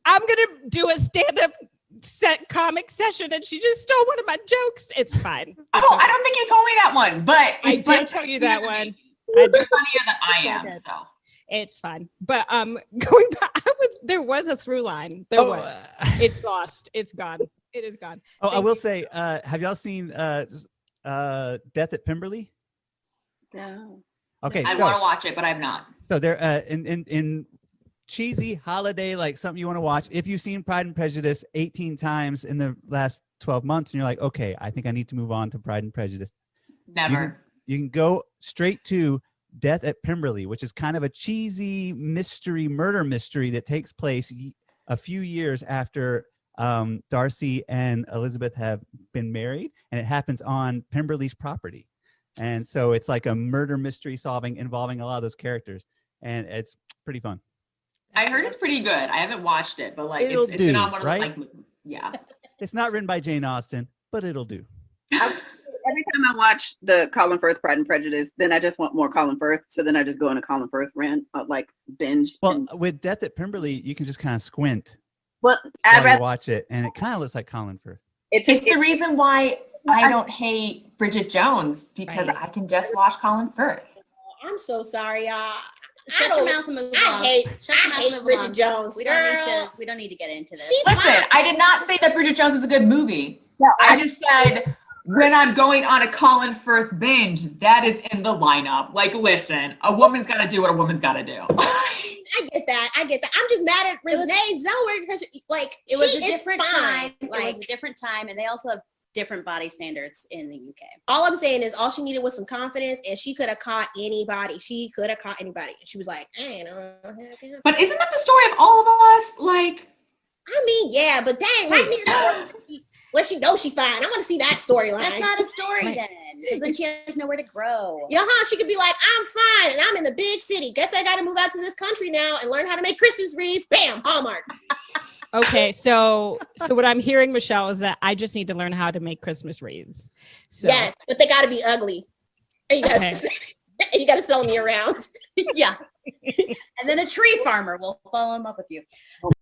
[SPEAKER 2] I'm gonna do a stand-up comic session, and she just stole one of my jokes. It's fine.
[SPEAKER 3] Oh, I don't think you told me that one, but
[SPEAKER 2] I
[SPEAKER 3] it's
[SPEAKER 2] did tell you that one.
[SPEAKER 3] You're funnier than I am, so.
[SPEAKER 2] It's fine. But going back, there was a through line. There was. It's lost. It's gone. It is gone.
[SPEAKER 1] Oh, I will say, have y'all seen Death at Pemberley?
[SPEAKER 6] No.
[SPEAKER 1] Okay,
[SPEAKER 3] I want to watch it, but I've not.
[SPEAKER 1] So they're in cheesy holiday, like something you want to watch. If you've seen Pride and Prejudice 18 times in the last 12 months, and you're like, okay, I think I need to move on to Pride and Prejudice.
[SPEAKER 3] Never.
[SPEAKER 1] You can go straight to Death at Pemberley, which is kind of a cheesy murder mystery that takes place a few years after Darcy and Elizabeth have been married, and it happens on Pemberley's property. And so it's like a murder mystery solving involving a lot of those characters, and it's pretty fun.
[SPEAKER 3] I heard it's pretty good. I haven't watched it, but like
[SPEAKER 1] It'll
[SPEAKER 3] it's been
[SPEAKER 1] do,
[SPEAKER 3] on one of
[SPEAKER 1] right?
[SPEAKER 3] the, like, yeah.
[SPEAKER 1] It's not written by Jane Austen, but it'll do.
[SPEAKER 6] Every time I watch the Colin Firth Pride and Prejudice, then I just want more Colin Firth. So then I just go into Colin Firth rant, like binge.
[SPEAKER 1] Well, with Death at Pemberley, you can just kind of squint
[SPEAKER 6] Well,
[SPEAKER 1] while
[SPEAKER 6] I'd rather
[SPEAKER 1] you watch it, and it kind of looks like Colin Firth.
[SPEAKER 3] It's the reason why I don't hate Bridget Jones, because
[SPEAKER 2] Right.
[SPEAKER 3] I can just watch Colin Firth.
[SPEAKER 4] I'm so sorry, y'all.
[SPEAKER 7] Shut your mouth and move
[SPEAKER 4] I
[SPEAKER 7] along.
[SPEAKER 4] hate
[SPEAKER 7] Shut your mouth and move
[SPEAKER 4] Bridget
[SPEAKER 7] along.
[SPEAKER 4] Jones.
[SPEAKER 7] We
[SPEAKER 4] Girl.
[SPEAKER 7] don't need to get into this.
[SPEAKER 4] She's
[SPEAKER 3] Listen,
[SPEAKER 4] fine.
[SPEAKER 3] I did not say that Bridget Jones is a good movie.
[SPEAKER 6] No,
[SPEAKER 3] I just said when I'm going on a Colin Firth binge, that is in the lineup. Like, listen, a woman's got to do what a woman's got to do.
[SPEAKER 4] I get that. I'm just mad at Renee Zellweger because, like,
[SPEAKER 7] It was
[SPEAKER 4] she
[SPEAKER 7] a
[SPEAKER 4] is
[SPEAKER 7] different
[SPEAKER 4] fine.
[SPEAKER 7] time. It was
[SPEAKER 4] Like,
[SPEAKER 7] a different time, and they also have different body standards in the UK.
[SPEAKER 4] all I'm saying is all she needed was some confidence, and she could have caught anybody. And she was like, I don't know.
[SPEAKER 3] But isn't that the story of all of us? Like,
[SPEAKER 4] I mean, yeah, but dang, write me a story. Well, she knows she fine. I want to see that storyline.
[SPEAKER 7] That's not a story then, because then she has nowhere to grow.
[SPEAKER 4] She could be like, I'm fine, and I'm in the big city. Guess I got to move out to this country now and learn how to make Christmas wreaths. Bam, Hallmark.
[SPEAKER 2] Okay, so what I'm hearing, Michelle, is that I just need to learn how to make Christmas wreaths. So,
[SPEAKER 4] Yes, but they got to be ugly. And you got to sell me around.
[SPEAKER 7] Yeah. And then a tree farmer will fall in love with you.